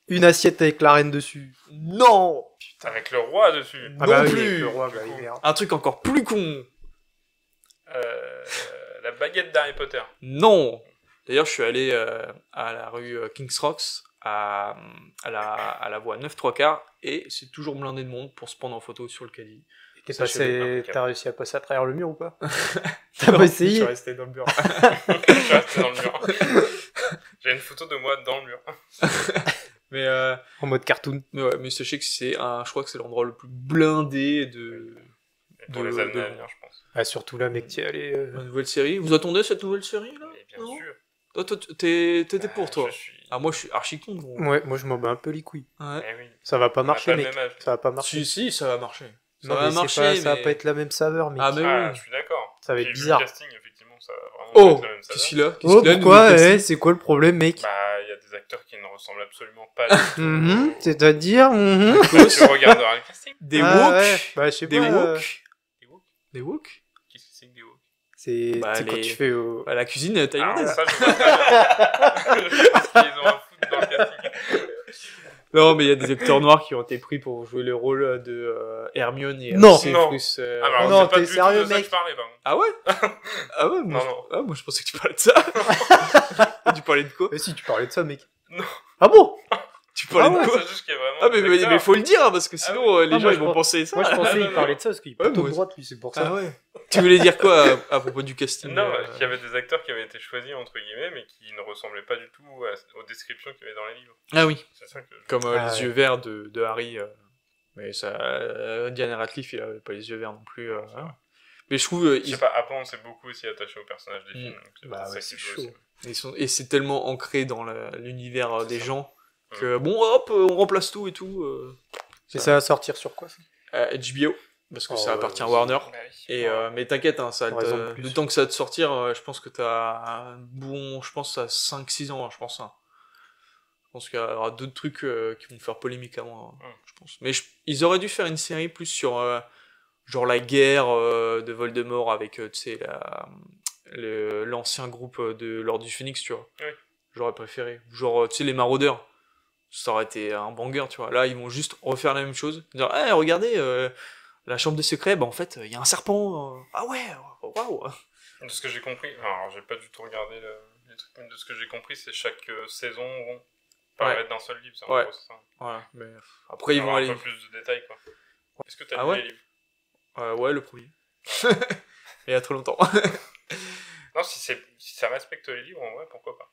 S4: Une assiette avec la reine dessus.
S1: Non!
S2: Avec le roi dessus.
S1: Ah bah oui,
S4: avec le roi, bah oui,
S2: coup.
S4: merde.
S1: Un truc encore plus con.
S2: La baguette d'Harry Potter.
S1: Non! D'ailleurs, je suis allé à la rue King's Rocks, à la voie 9 3 quarts, et c'est toujours blindé de monde pour se prendre en photo sur le caddie.
S4: T'es
S1: Ça, je
S4: passé-
S2: sais pas.
S4: T'as réussi à passer à travers le mur ou pas? T'as
S1: Non,
S4: pas
S1: Je suis
S4: essayé?
S1: resté dans le mur.
S2: Je suis resté dans le mur. J'ai une photo de moi dans le mur.
S1: Mais,
S4: En mode cartoon.
S1: mais sachez que je crois que c'est l'endroit le plus blindé
S2: Et pour les années à venir, je pense.
S4: Ah, surtout là, mec, t'y allé.
S1: la nouvelle série. Vous attendez cette nouvelle série là?
S2: Mais bien
S1: Non.
S2: sûr.
S1: Toi, t'étais pour toi.
S2: Je suis...
S1: Ah, moi je suis archi contre. gros.
S4: Ouais, moi je m'en bats un peu les couilles.
S1: Ouais.
S2: Eh oui.
S4: Ça va pas
S2: On a
S4: marcher,
S2: pas le
S4: mec.
S2: même âge.
S4: Ça va pas marcher.
S1: Si, ça va marcher. Ça
S4: Non,
S1: va
S4: mais c'est
S1: marcher,
S4: pas-
S1: mais...
S4: ça va pas être la même saveur, mec.
S1: Ah, mais
S2: Ah,
S1: oui.
S2: je suis d'accord.
S4: Ça va
S2: J'ai
S4: être
S2: vu
S4: bizarre.
S2: le casting, effectivement, ça va vraiment
S1: Oh,
S2: pas être la même
S1: qu'est-ce
S2: saveur.
S1: qu'il a? Qu'est-ce
S4: Oh,
S1: qu'il a,
S4: pourquoi
S1: nouveau casting
S4: C'est quoi le problème, mec
S2: Bah, il y a des acteurs qui ne ressemblent absolument pas du tout.
S4: C'est-à-dire
S2: Tu regarderas le casting.
S1: Des
S4: Ah,
S1: woke
S4: ouais. Bah, je sais
S1: Des
S4: pas.
S1: woke
S2: Des woke.
S1: Des woke
S2: Qu'est-ce que c'est que des woke?
S4: C'est
S1: Bah,
S4: c'est quand
S1: les-
S4: tu fais au...
S1: Bah, la cuisine
S2: Alors
S1: thaïlandaise.
S2: ça, je vois très bien. Je pense qu'ils ont un foot dans le casting.
S1: Non, mais il y a des acteurs noirs qui ont été pris pour jouer le rôle de Hermione et
S4: Non.
S1: Severus,
S2: Ah, bah, alors,
S4: Non,
S2: c'est pas
S4: t'es
S2: du tout
S4: sérieux,
S2: de ça que
S4: mec
S2: je parlais, par contre.
S1: Ah ouais? Ah ouais, moi,
S2: Non, non.
S1: Ah, moi je pensais que tu parlais de ça. Tu parlais de quoi?
S4: Mais si, tu parlais de ça, mec.
S2: Non.
S4: Ah bon
S1: Tu parlais
S4: Ah ouais,
S1: de quoi?
S2: C'est juste qu'il y a vraiment
S1: Ah
S2: des
S1: mais
S2: acteurs.
S1: faut le dire hein, parce que sinon les
S4: Ah,
S1: gens
S4: moi,
S1: ils
S4: je
S1: vont
S4: pense-
S1: penser ça.
S4: Moi, je pensais
S2: non,
S4: qu'il parlait
S2: non.
S4: de ça, parce qu'il est
S1: Ouais,
S4: plutôt
S1: moi
S4: de droite, lui, c'est pour ça.
S1: Ah ouais. Tu voulais dire quoi à propos du casting?
S2: Non, qu'il y avait des acteurs qui avaient été choisis, entre guillemets, mais qui ne ressemblaient pas du tout aux descriptions qu'il y avait dans les livres.
S1: Ah oui.
S2: C'est ça que
S1: Comme
S4: Ah
S1: les
S4: ouais.
S1: yeux verts de Harry. Mais ça, Diana Radcliffe, il avait pas les yeux verts non plus. Hein. Mais je trouve
S2: Je sais pas, après on s'est beaucoup aussi attaché aux personnages des films. Donc c'est
S4: Bah
S2: peut-être
S4: ouais,
S2: ça
S4: c'est
S2: qui joue
S4: chaud.
S2: aussi.
S1: et c'est tellement ancré dans l'univers
S2: C'est
S1: des
S2: ça.
S1: gens que bon hop on remplace tout et tout.
S4: Et ça va sortir sur quoi, ça
S1: HBO parce que
S4: Oh,
S1: ça
S4: ouais,
S1: appartient à
S4: ouais,
S1: Warner.
S2: Bah oui.
S1: Et mais t'inquiète, hein, ça va
S4: Raison
S1: te-
S4: de plus.
S1: le temps que ça va te sortir, je pense que t'as un bon, je pense à 5-6 ans, hein, je pense. Hein. Je pense qu'il y aura d'autres trucs qui vont faire polémique avant, hein, je pense. Mais ils auraient dû faire une série plus sur genre la guerre de Voldemort avec tu sais l'ancien groupe de l'Ordre du Phénix, tu vois.
S2: Oui.
S1: J'aurais préféré. Genre tu sais les Maraudeurs. Ça aurait été un banger, tu vois. Là, ils vont juste refaire la même chose. Dire, hey, regardez, la chambre des secrets, bah en fait, il y a un serpent. Ah ouais, waouh.
S2: De ce que j'ai compris, alors j'ai pas du tout regardé les trucs, mais de ce que j'ai compris, c'est chaque saison paraît d'un seul livre, c'est en
S1: Ouais.
S2: gros, c'est ça.
S1: Voilà, mais après, ils
S2: Alors,
S1: vont
S2: un
S1: aller.
S2: peu plus de détails, quoi. Est-ce que t'as
S1: Ah
S2: lu
S1: ouais
S2: les livres?
S1: Ouais, le premier. Il y a trop longtemps.
S2: Non, si ça respecte les livres, en vrai, pourquoi pas.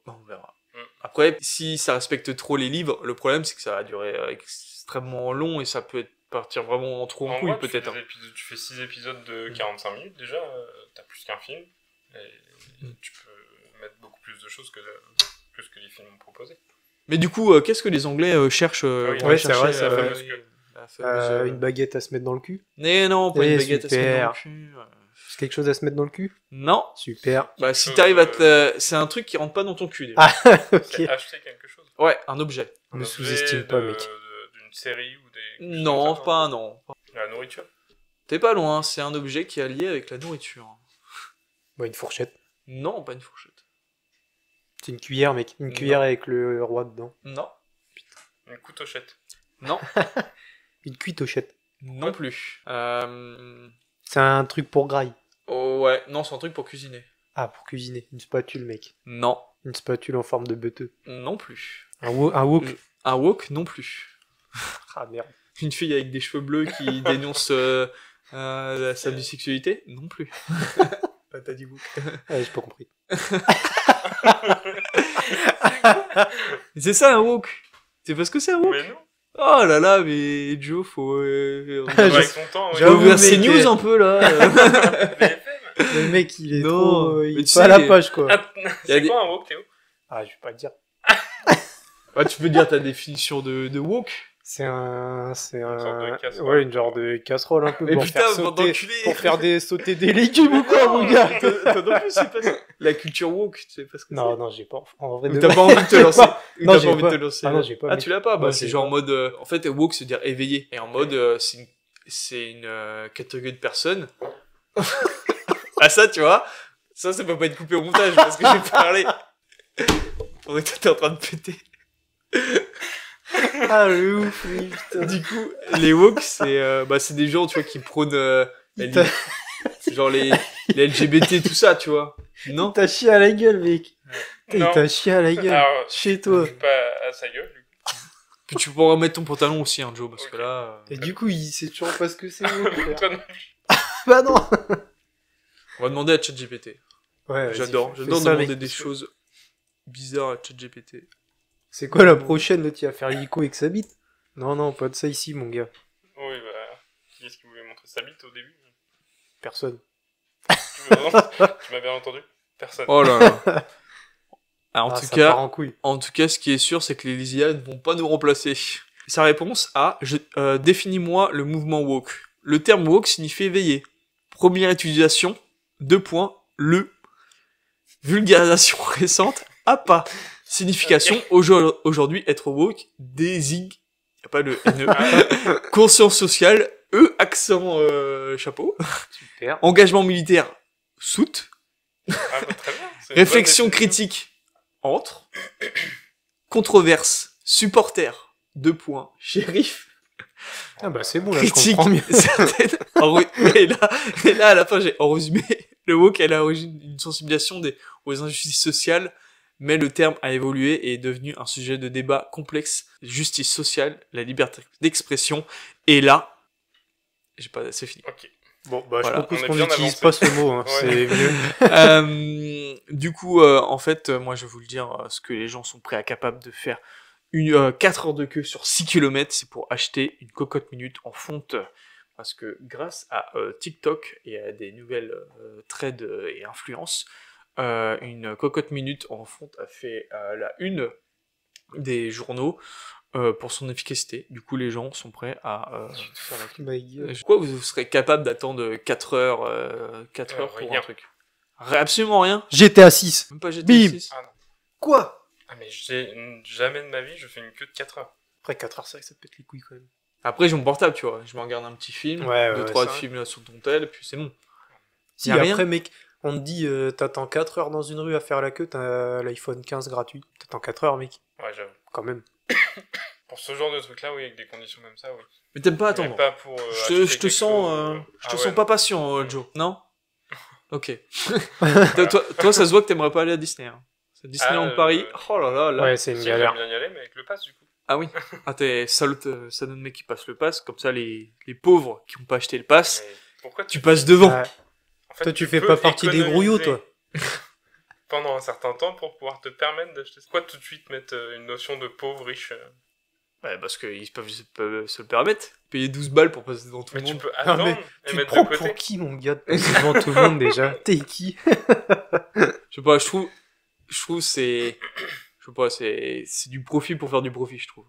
S1: Bon, on verra.
S2: Mm.
S1: Après, si ça respecte trop les livres, le problème, c'est que ça va durer extrêmement long et ça peut partir vraiment trop en couille,
S2: vrai,
S1: peut-être.
S2: tu fais 6 épisodes de 45 minutes, déjà, t'as plus qu'un film, et tu peux mettre beaucoup plus de choses plus que les films ont proposé.
S1: Mais du coup, qu'est-ce que les Anglais cherchent
S2: oui,
S1: vont
S4: ouais,
S1: chercher
S4: c'est vrai, c'est
S1: la
S4: vrai.
S1: fameuse queue. La fameuse,
S4: Une baguette à se mettre dans le cul
S1: Mais non, pas une
S4: Eh,
S1: baguette à se mettre dans le
S4: super.
S1: cul.
S4: C'est quelque chose à se mettre dans le cul
S1: Non.
S4: Super.
S1: Bah, si
S2: chose,
S1: t'arrives à te... C'est un truc qui rentre pas dans ton cul, déjà.
S4: Ah, ok.
S2: C'est acheter quelque chose.
S1: Ouais, un objet.
S4: Me
S2: Un
S4: sous-estime
S2: objet
S4: pas, mec.
S2: D'une série ou des...
S1: Non, pas un non.
S2: La nourriture.
S1: T'es pas loin, c'est un objet qui est lié avec la nourriture.
S4: Bah, une fourchette.
S1: Non, pas une fourchette.
S4: C'est une cuillère, mec. Une
S1: Non.
S4: cuillère avec le roi dedans.
S1: Non.
S2: Une coutochette.
S1: Non.
S4: Une cuitochette.
S1: Non plus.
S4: C'est un truc pour graille.
S1: Oh, ouais, non, c'est un truc pour cuisiner.
S4: Ah, pour cuisiner. Une spatule, mec.
S1: Non.
S4: Une spatule en forme de beuteux.
S1: Non plus.
S4: Un wok.
S1: Un wok non plus.
S4: Ah, merde.
S1: Une fille avec des cheveux bleus qui dénonce sa bisexualité non plus. Bah, t'as dit wok.
S4: Ah, j'ai pas compris.
S1: C'est ça un wok. C'est parce que c'est un wok.
S2: Mais non.
S1: Oh là là, mais Joe, faut...
S2: Avec son temps, oui.
S1: Faut ouvrir
S4: J'avoue,
S1: ses
S4: mec,
S1: news un peu là.
S2: BFM.
S4: Le mec, il est
S1: Non,
S4: trop...
S1: mais
S4: il
S1: tu
S4: est pas à la
S1: sais-
S4: page, quoi.
S1: Y a
S2: C'est
S1: des-
S2: quoi un wok, Théo?
S4: Ah, je vais pas le dire.
S1: Ouais, tu peux dire ta définition de wok.
S4: C'est un...
S2: sorte de casserole.
S4: Ouais, une genre de casserole un peu
S1: Mais
S4: pour
S1: putain,
S4: faire
S1: bande
S4: sauter...
S1: d'enculés.
S4: Pour faire sauter des légumes ou quoi, mon gars?
S1: Toi non plus, c'est pas ça. La culture woke, tu sais pas ce que
S4: Non, non, j'ai pas... En vrai,
S1: c'est. Ou
S4: de
S1: t'as
S4: vrai.
S1: pas envie de te
S4: J'ai
S1: lancer.
S4: pas.
S1: Ou
S4: Non,
S1: t'as
S4: j'ai
S1: pas envie de
S4: pas.
S1: te lancer.
S4: Ah non, j'ai pas,
S1: Ah,
S4: mec.
S1: tu l'as pas? Bah,
S4: Non,
S1: c'est
S4: j'ai
S1: genre
S4: pas.
S1: en mode. En fait, woke, c'est dire éveillé. Et en mode, c'est une catégorie de personnes. Ah, ça, tu vois, ça peut pas être coupé au montage parce que j'ai parlé. Pendant que toi, t'es en train de péter.
S4: Ah, le ouf, oui, putain.
S1: Du coup, les woke, c'est des gens, tu vois, qui prônent
S4: Il
S1: la
S4: t'a-
S1: genre les LGBT, tout ça, tu vois. Non?
S4: T'as chié à la gueule, mec. Il
S2: Non.
S4: t'a chié à la gueule.
S2: Alors,
S4: Chez toi.
S2: pas à sa gueule, du coup.
S1: Puis tu pourras mettre ton pantalon aussi, hein, Joe, parce que
S2: Ok.
S1: là.
S4: Et du coup, il sait toujours pas ce que c'est. frère.
S2: Toi non plus.
S4: Bah non.
S1: On va demander à ChatGPT.
S4: Ouais, vas-y,
S1: J'adore
S4: fais
S1: demander
S4: ça, mec,
S1: des
S4: parce que
S1: choses bizarres à ChatGPT.
S4: C'est quoi la prochaine, là, tu vas faire l'hélico avec sa bite? Non, pas de ça ici, mon gars.
S2: Oui, bah, qui est-ce qui voulait montrer sa bite au début?
S4: Personne.
S2: Tu m'as bien entendu? Personne.
S1: Oh là là. Alors,
S4: Ah, ça part en couille.
S1: en tout cas, ce qui est sûr, c'est que les IA ne vont pas nous remplacer. Sa réponse à définis-moi le mouvement woke. Le terme woke signifie éveillé. Première utilisation, 2 points, le. Vulgarisation récente, à pas. Signification, aujourd'hui, être woke désigne, y a pas le NE, conscience sociale, accent chapeau.
S4: Super.
S1: Engagement militaire, soute.
S2: Ah, bah, très bien. C'est une
S1: Réflexion
S2: bonne
S1: critique, entre. Controverse, supporter, 2 points, shérif.
S4: Ah bah c'est bon, là,
S1: Critique,
S4: je comprends mieux.
S1: certaine. Et là, à la fin, en résumé, le woke est à l'origine d'une sensibilisation aux injustices sociales, mais le terme a évolué et est devenu un sujet de débat complexe. Justice sociale, la liberté d'expression, et là, c'est fini.
S2: Ok.
S4: Bon, bah
S1: Voilà.
S4: je propose
S2: On est
S4: qu'on
S2: bien
S4: n'utilise
S2: avancé.
S4: pas ce mot, hein.
S2: Ouais.
S4: C'est mieux.
S1: Du coup, en fait, moi, je vais vous le dire, ce que les gens sont prêts à capables de faire. 4 heures de queue sur 6 km, c'est pour acheter une cocotte minute en fonte. Parce que grâce à TikTok et à des nouvelles trades et influences, une cocotte minute en fonte a fait la une des journaux pour son efficacité. Du coup, les gens sont prêts à faire la queue.
S4: My God.
S1: Pourquoi vous serez capable d'attendre 4 heures, 4 heures pour
S2: rien.
S1: un truc? Absolument rien.
S4: GTA 6.
S1: Même pas GTA
S4: Bim.
S1: 6.
S2: Ah non.
S4: Quoi?
S2: Ah, mais jamais de ma vie, je fais une queue de 4 heures.
S4: Après 4 heures, c'est vrai que ça pète les couilles quand même.
S1: Après, j'ai mon portable, tu vois. Je me regarde un petit film,
S4: Ouais,
S1: 2-3
S4: c'est vrai.
S1: films là sur ton tel, et puis c'est bon.
S4: Si,
S1: Y a
S4: après,
S1: rien.
S4: mec, on te dit, t'attends 4 heures dans une rue à faire la queue, t'as l'iPhone 15 gratuit. T'attends 4 heures, mec.
S2: Ouais, j'avoue.
S4: Quand même.
S2: Pour ce genre de truc-là, oui, avec des conditions comme ça, oui.
S1: Mais t'aimes pas
S2: Mais
S1: attendre.
S2: pas pour.
S1: Je te sens, pas patient, Joe. Non? Ok. toi, ça se voit que t'aimerais pas aller à Disney. Hein. C'est Disneyland Paris. Oh là là là.
S4: Ouais, c'est une
S2: Si,
S4: galère.
S2: j'aime bien y aller, mais avec le pass, du coup.
S1: Ah oui. Ah, t'es salaud, ça donne mec qui passe le pass. Comme ça, les pauvres qui ont pas acheté le pass,
S2: Mais pourquoi
S1: tu passes devant.
S4: Ouais.
S2: En fait,
S4: Toi, tu fais
S2: peux
S4: pas partie des grouillots, toi.
S2: Pendant un certain temps pour pouvoir te permettre d'acheter. Pourquoi tout de suite mettre une notion de pauvre, riche
S1: Ouais, parce qu'ils peuvent se le permettre. Payer 12 balles pour passer devant tout
S2: Mais
S1: le
S2: tu
S1: monde.
S2: peux
S4: Ah,
S2: attendre
S4: mais
S2: et
S4: tu te
S2: mettre
S4: prends
S2: de côté.
S4: pour qui, mon gars, de passer devant tout le monde déjà? T'es qui?
S1: Je sais pas, je trouve c'est. Je sais pas, c'est du profit pour faire du profit, je trouve.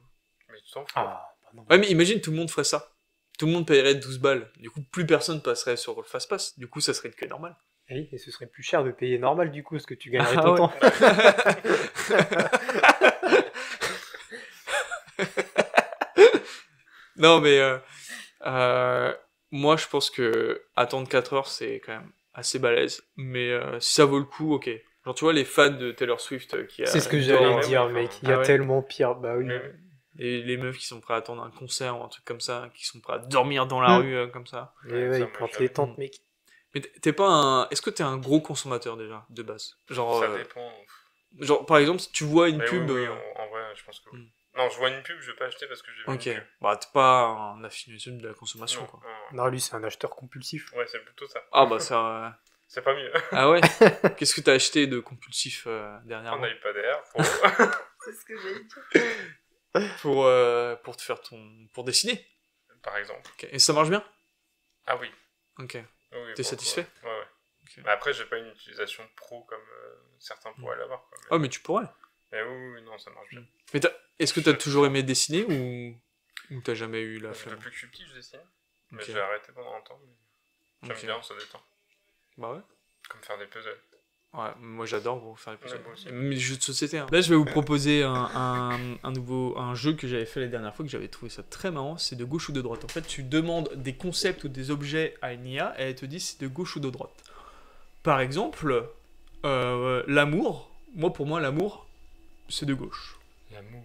S2: Mais tu t'en fous.
S4: Ah, bah non.
S1: Ouais, mais imagine, tout le monde ferait ça. Tout le monde paierait 12 balles. Du coup, plus personne passerait sur le fast-pass. Du coup, ça serait une queue normale.
S4: Oui, et ce serait plus cher de payer normal, du coup, parce que tu gagnerais
S1: Ah
S4: ton
S1: ouais.
S4: temps.
S1: Non, mais moi, je pense que attendre 4 heures, c'est quand même assez balèze. Mais si ça vaut le coup, ok. Genre, tu vois, les fans de Taylor Swift qui
S4: C'est ce que
S1: adorent,
S4: j'allais
S2: ouais,
S4: dire,
S2: ouais,
S4: mec.
S2: enfin,
S4: Il y a
S1: ah ouais.
S4: tellement pire. Bah oui.
S2: Mais-
S1: les meufs qui sont prêts à attendre un concert ou un truc comme ça, qui sont prêts à dormir dans la rue comme ça.
S4: Mais
S2: Ouais,
S4: ouais,
S2: ça,
S4: ils
S2: moi,
S4: plantent
S2: j'avais.
S4: les tentes, mec.
S1: Mais t'es pas un. Est-ce que t'es un gros consommateur déjà, de base? Genre,
S2: Ça dépend.
S1: genre, par exemple, si tu vois une
S2: Mais
S1: pub.
S2: oui, en vrai, je pense que oui.
S1: Hmm.
S2: Non, je vois une pub, je vais pas acheter parce que j'ai vu
S1: Ok.
S2: une pub.
S1: Bah, t'es pas un affinité de la consommation,
S2: Non,
S1: quoi.
S2: non,
S4: Non, lui, c'est un acheteur compulsif.
S2: ouais, c'est plutôt ça.
S1: Ah, bah, ça.
S2: C'est pas mieux.
S1: Ah ouais? Qu'est-ce que t'as acheté de compulsif dernièrement?
S2: On iPad Air pour.
S3: C'est ce que j'ai dit.
S1: Pour te faire pour dessiner.
S2: Par exemple.
S1: Ok. Et ça marche bien?
S2: Ah oui.
S1: Ok.
S2: Oui, oui,
S1: T'es
S2: pour-
S1: satisfait?
S2: Ouais, ouais.
S1: Ok.
S2: Mais après, j'ai pas une utilisation pro comme certains pourraient l'avoir. Quoi.
S1: Ah, mais tu pourrais.
S2: Mais oui, non, ça marche bien.
S1: Mais est-ce que t'as toujours aimé dessiner ou t'as jamais eu la flemme?
S2: Depuis que je suis petit, je dessine. Mais
S1: Ok.
S2: j'ai arrêté pendant un temps. Mais j'aime
S1: Ok.
S2: bien, ça détend.
S1: Bah ouais.
S2: Comme faire des puzzles.
S1: Ouais, moi j'adore gros, faire les puzzles.
S2: Ouais, moi aussi.
S1: Même les jeux de société. Hein. Là, je vais vous proposer un jeu que j'avais fait la dernière fois, que j'avais trouvé ça très marrant. C'est de gauche ou de droite. En fait, tu demandes des concepts ou des objets à une IA et elle te dit si c'est de gauche ou de droite. Par exemple, l'amour. Pour moi, l'amour, c'est de gauche.
S2: L'amour.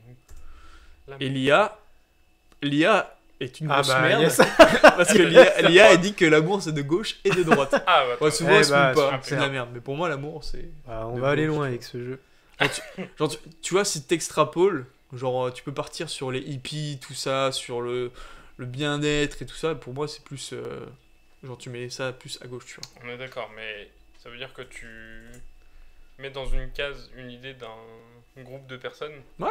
S1: Et l'IA est une
S4: Ah
S1: grosse
S4: bah,
S1: merde.
S4: yes.
S1: Parce que l'IA elle dit que l'amour c'est de gauche et de droite.
S2: Ah, bah,
S1: Ouais, souvent,
S4: Eh
S1: elle se
S4: bah,
S1: fout pas.
S4: super.
S1: C'est de la merde. Mais pour moi, l'amour, c'est.
S4: Bah, on
S1: De
S4: va aller
S1: gauche,
S4: loin
S1: tu
S4: avec ce jeu.
S1: Genre, tu vois, si t'extrapoles, genre, tu peux partir sur les hippies, tout ça, sur le bien-être et tout ça. Pour moi, c'est plus. Genre, tu mets ça plus à gauche, tu vois.
S2: On est d'accord, mais ça veut dire que tu mets dans une case une idée d'un groupe de personnes.
S1: Ouais.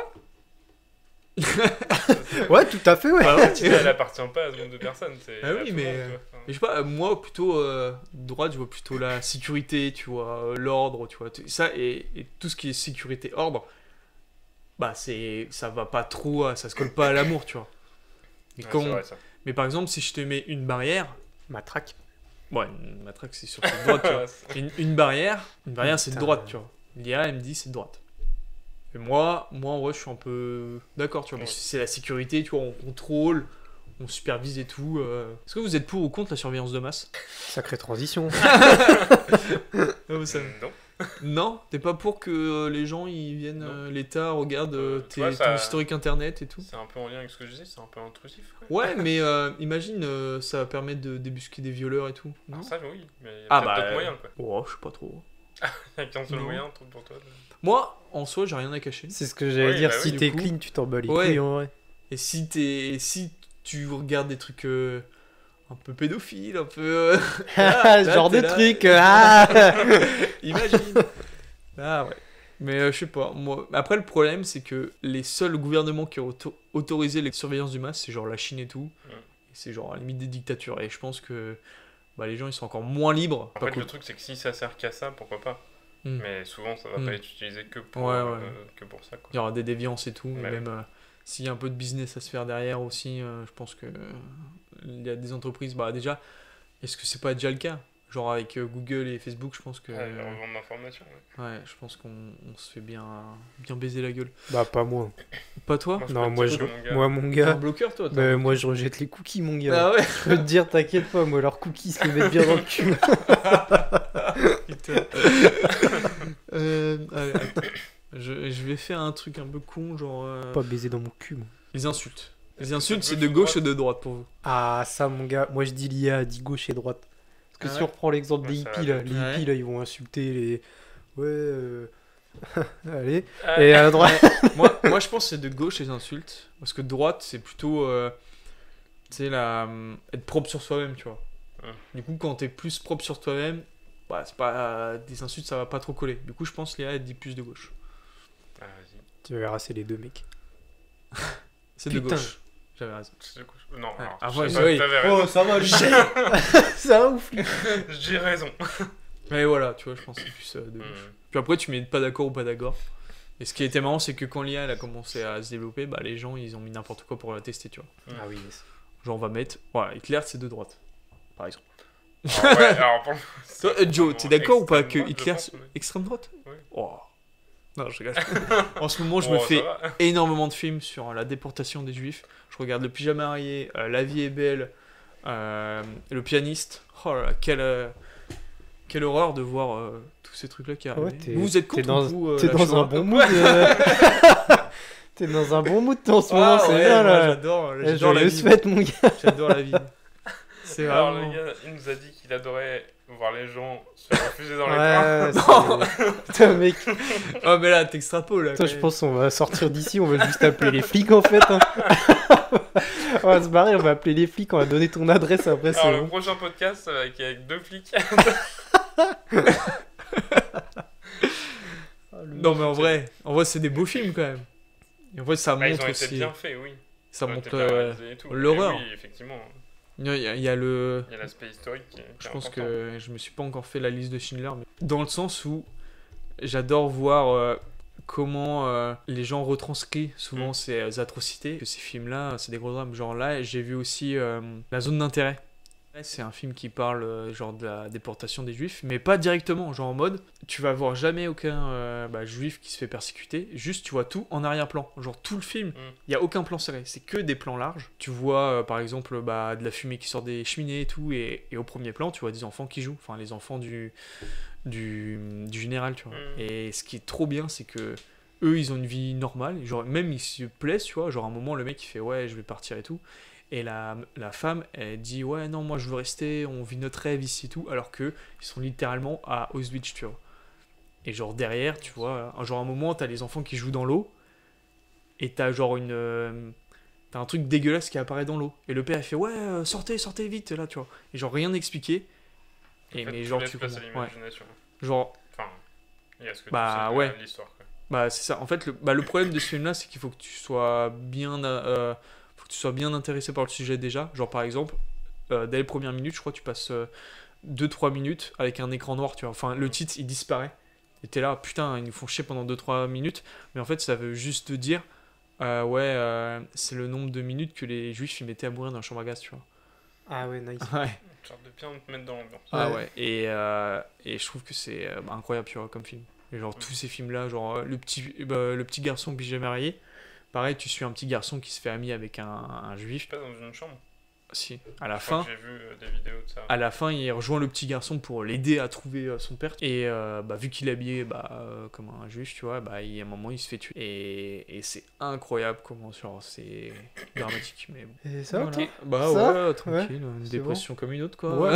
S4: Ouais, tout à fait, ouais.
S1: Bah ouais,
S2: Elle appartient pas à ce groupe de personnes. C'est
S1: Ah
S2: à
S1: oui,
S2: tout le
S1: mais,
S2: monde, tu vois. Enfin,
S1: Mais je sais pas, moi plutôt droite, je vois plutôt la sécurité, tu vois, l'ordre, tu vois, ça et tout ce qui est sécurité, ordre, bah ça va pas trop, ça se colle pas à l'amour, tu vois. Mais,
S2: ouais,
S1: quand,
S2: c'est vrai, ça.
S1: mais par exemple, si je te mets une barrière,
S4: Matraque.
S1: ouais, une matraque c'est sûr que c'est de droite, tu vois. Une barrière c'est de
S4: Putain.
S1: droite, tu vois. L'IA, elle me dit c'est de droite. Et moi en vrai, je suis un peu d'accord, tu vois, parce que c'est la sécurité, tu vois, on contrôle, on supervise et tout. Est-ce que vous êtes pour ou contre la surveillance de masse?
S4: Sacrée transition.
S2: Non.
S1: Non, t'es pas pour que les gens ils viennent,
S2: Non.
S1: l'État regarde
S2: Tu vois,
S1: ton
S2: ça-
S1: historique internet et tout.
S2: C'est un peu en lien avec ce que je disais, c'est un peu intrusif. Quoi.
S1: Ouais, mais imagine, ça va permettre de débusquer des violeurs et tout. Non
S2: Alors ça, oui, mais il y a
S1: Ah
S2: peut-être
S1: bah,
S2: d'autres moyens. Quoi.
S1: Oh, je sais pas trop.
S2: Il y a qu'un seul
S1: Non.
S2: moyen pour toi.
S1: Moi, en soi, j'ai rien à cacher.
S4: C'est ce que j'allais
S2: Oui,
S4: dire.
S2: bah
S4: Si
S2: oui,
S4: t'es
S1: du coup.
S4: clean, tu t'en bats les
S1: Ouais.
S4: couilles en vrai.
S1: Et si tu regardes des trucs un peu pédophiles, un peu.
S4: Ce
S1: là,
S4: genre
S1: t'es
S4: de
S1: là.
S4: truc. Ah.
S1: Imagine. Ah ouais. Mais je sais pas. Moi... Après, le problème, c'est que les seuls gouvernements qui ont autorisé les surveillances du masse, c'est genre la Chine et tout.
S2: Ouais.
S1: Et c'est genre à la limite des dictatures. Et je pense que bah, les gens, ils sont encore moins libres.
S2: En
S1: Pas
S2: fait,
S1: cool.
S2: le truc, c'est que si ça sert qu'à ça, pourquoi pas.
S1: Hmm.
S2: Mais souvent, ça va
S1: Hmm.
S2: pas être utilisé que pour,
S1: Ouais, ouais.
S2: que pour ça. Quoi.
S1: Il y aura des déviances et tout. Et
S2: Ouais.
S1: même s'il y a un peu de business à se faire derrière aussi, je pense que il y a des entreprises. Bah déjà, est-ce que c'est pas déjà le cas? Genre avec Google et Facebook, je pense que.
S2: Ouais, la revente d'informations. Ouais.
S1: Ouais, je pense qu'on se fait bien baiser la gueule.
S4: Bah, pas moi.
S1: Pas toi?
S2: je
S4: Non,
S2: peux te
S4: moi,
S2: dire
S4: je...
S2: que mon gars-
S4: moi, mon
S1: T'es un
S4: gars.
S1: bloqueur, toi?
S4: Bah, moi, je rejette les cookies, mon gars.
S1: Ah ouais?
S4: Je peux te dire, t'inquiète pas, moi, leurs cookies se les mettent bien dans le cul.
S1: Putain. Allez, attends. Je vais faire un truc un peu con, genre.
S4: Pas baiser dans mon cul, moi.
S1: Les insultes. Les
S2: Est-ce que
S1: insultes,
S2: c'est
S1: c'est
S2: de
S1: de
S2: gauche ou
S1: gauche ou de droite pour vous?
S4: Ah, ça, mon gars. Moi, je dis l'IA, dit gauche et droite. Parce que
S1: Ah
S4: si
S1: ouais
S4: on reprend l'exemple
S2: Ouais,
S4: des
S2: ça
S4: hippies,
S2: va
S4: là,
S2: de-
S4: les
S1: Ouais.
S4: hippies, là, ils vont insulter les. Ouais, allez.
S2: Ah,
S4: Et à la droite.
S1: moi, je pense que c'est de gauche les insultes. Parce que droite, c'est plutôt. Tu sais, être propre sur soi-même, tu vois.
S2: Ouais.
S1: Du coup, quand t'es plus propre sur toi-même, bah, c'est pas. Des insultes, ça va pas trop coller. Du coup, je pense Léa, elle dit plus de gauche.
S2: Ah, vas-y.
S4: Tu verras, c'est les deux mecs.
S1: C'est de
S4: Putain.
S1: gauche. J'avais raison.
S2: C'est de gauche. Non,
S1: Ouais.
S2: alors,
S1: Ah,
S2: je
S1: ouais,
S2: sais pas,
S1: oui.
S2: t'avais raison.
S4: ça va, ça ouf.
S2: J'ai raison.
S1: Mais voilà, tu vois, je pense que c'est plus de gauche.
S2: Hmm.
S1: Puis après, tu mets pas d'accord ou pas d'accord. Et ce qui était marrant, c'est que quand l'IA elle a commencé à se développer, bah, les gens ils ont mis n'importe quoi pour la tester, tu vois.
S4: Ah oui.
S1: Genre, on va mettre. Voilà, Hitler c'est de droite, par exemple.
S2: Alors, ouais, alors, pour...
S1: Toi, Joe, t'es d'accord ou pas que
S2: Extrême droite,
S1: Hitler.
S2: je pense, ouais.
S1: Extrême droite?
S2: Ouais.
S1: Oh. Non, je rigole. En ce moment, je
S2: Oh,
S1: me
S2: ça
S1: fais
S2: va.
S1: énormément de films sur la déportation des juifs. Je regarde Le Pyjama marié, La vie est belle, Le pianiste. Oh là là, quelle horreur de voir tous ces trucs-là qui arrivent.
S4: Ouais, t'es-
S1: vous êtes
S4: t'es
S1: contre
S4: dans-
S1: vous,
S4: T'es
S1: la
S4: dans
S1: Shoah?
S4: un bon mood. T'es dans un bon mood en ce moment,
S1: Ah
S4: c'est
S1: ouais,
S4: bien
S1: moi,
S4: là.
S1: j'adore la
S4: Joyeuse
S1: vie.
S4: fête, mon gars.
S1: J'adore la vie. C'est
S2: Alors,
S1: vraiment...
S2: le gars, il nous a dit qu'il adorait voir les gens se faire refuser dans les trains.
S4: Ouais, c'est- Putain, mec.
S1: Oh mais là, t'extrapoles là.
S4: Toi,
S1: quand
S4: je
S1: même.
S4: pense qu'on va sortir d'ici, on va juste appeler les flics en fait. Hein. On va se barrer, on va appeler les flics, on va donner ton adresse après.
S2: Alors,
S4: C'est
S2: le
S4: bon.
S2: prochain podcast, ça va être avec 2 flics.
S1: Non mais en vrai c'est des beaux films quand même. Et en vrai ça
S2: Bah, ils
S1: montre
S2: ont été
S1: aussi...
S2: bien faits, oui.
S1: Ça
S2: Ils ont
S1: montre...
S2: été bien réalisés et tout.
S1: l'horreur.
S2: Mais oui, effectivement.
S1: Il y a le...
S2: Il y a l'aspect historique qui est
S1: Je pense
S2: important.
S1: que je me suis pas encore fait la liste de Schindler, mais dans le sens où j'adore voir comment les gens retranscrivent souvent ces atrocités. Que ces films-là, c'est des gros drames. Genre là, j'ai vu aussi La Zone d'intérêt. C'est un film qui parle genre de la déportation des juifs, mais pas directement, genre en mode tu vas voir jamais aucun juif qui se fait persécuter, juste tu vois tout en arrière-plan, genre tout le film, il y a aucun plan serré, c'est que des plans larges. Tu vois par exemple de la fumée qui sort des cheminées et tout, et au premier plan tu vois des enfants qui jouent, enfin les enfants du général, tu vois. Et ce qui est trop bien, c'est que eux ils ont une vie normale, genre même ils se plaisent, tu vois, genre à un moment le mec il fait ouais je vais partir et tout. Et la femme, elle dit ouais non moi je veux rester, on vit notre rêve ici et tout, alors que ils sont littéralement à Auschwitz, tu vois. Et genre derrière, tu vois, genre à un moment t'as les enfants qui jouent dans l'eau, et t'as genre t'as un truc dégueulasse qui apparaît dans l'eau. Et le père il fait ouais sortez vite là, tu vois. Et genre rien expliqué. Et
S2: En fait,
S1: mais
S2: tu
S1: genre
S2: laisses
S1: tu
S2: place à
S1: comprends. Ouais.
S2: l'imagination.
S1: Genre
S2: Enfin, il y a ce que
S1: Bah,
S2: tu sais
S1: ouais.
S2: de l'histoire. Quoi.
S1: Bah, c'est ça. En fait, le problème de ce film-là, c'est qu'il faut que tu sois bien intéressé par le sujet déjà. Genre, par exemple, dès les premières minutes, je crois que tu passes 2-3 minutes avec un écran noir, tu vois. Enfin, le titre, il disparaît. Et t'es là, putain, ils nous font chier pendant 2-3 minutes. Mais en fait, ça veut juste te dire, c'est le nombre de minutes que les juifs ils mettaient à mourir dans la chambre à gaz, tu vois.
S4: Ah ouais, nice.
S1: Ouais.
S2: Genre de bien te mettre dans l'ambiance.
S1: Ah ouais. Et je trouve que c'est incroyable, tu vois, comme film. Et genre, tous ces films-là, genre, le petit garçon que j'ai marié, pareil, tu suis un petit garçon qui se fait ami avec un juif.
S2: Pas dans une chambre.
S1: Si, à la
S2: Je crois
S1: fin.
S2: que j'ai vu des vidéos de ça.
S1: À la fin, il rejoint le petit garçon pour l'aider à trouver son père. Et vu qu'il est habillé comme un juif, tu vois, à un moment, il se fait tuer. Et c'est incroyable comment, genre, c'est dramatique. Mais bon.
S4: Et ça,
S1: Voilà.
S4: ok.
S1: Bah
S4: Ça,
S1: ouais, tranquille, une
S4: c'est
S1: dépression comme une autre, quoi.
S4: Ouais.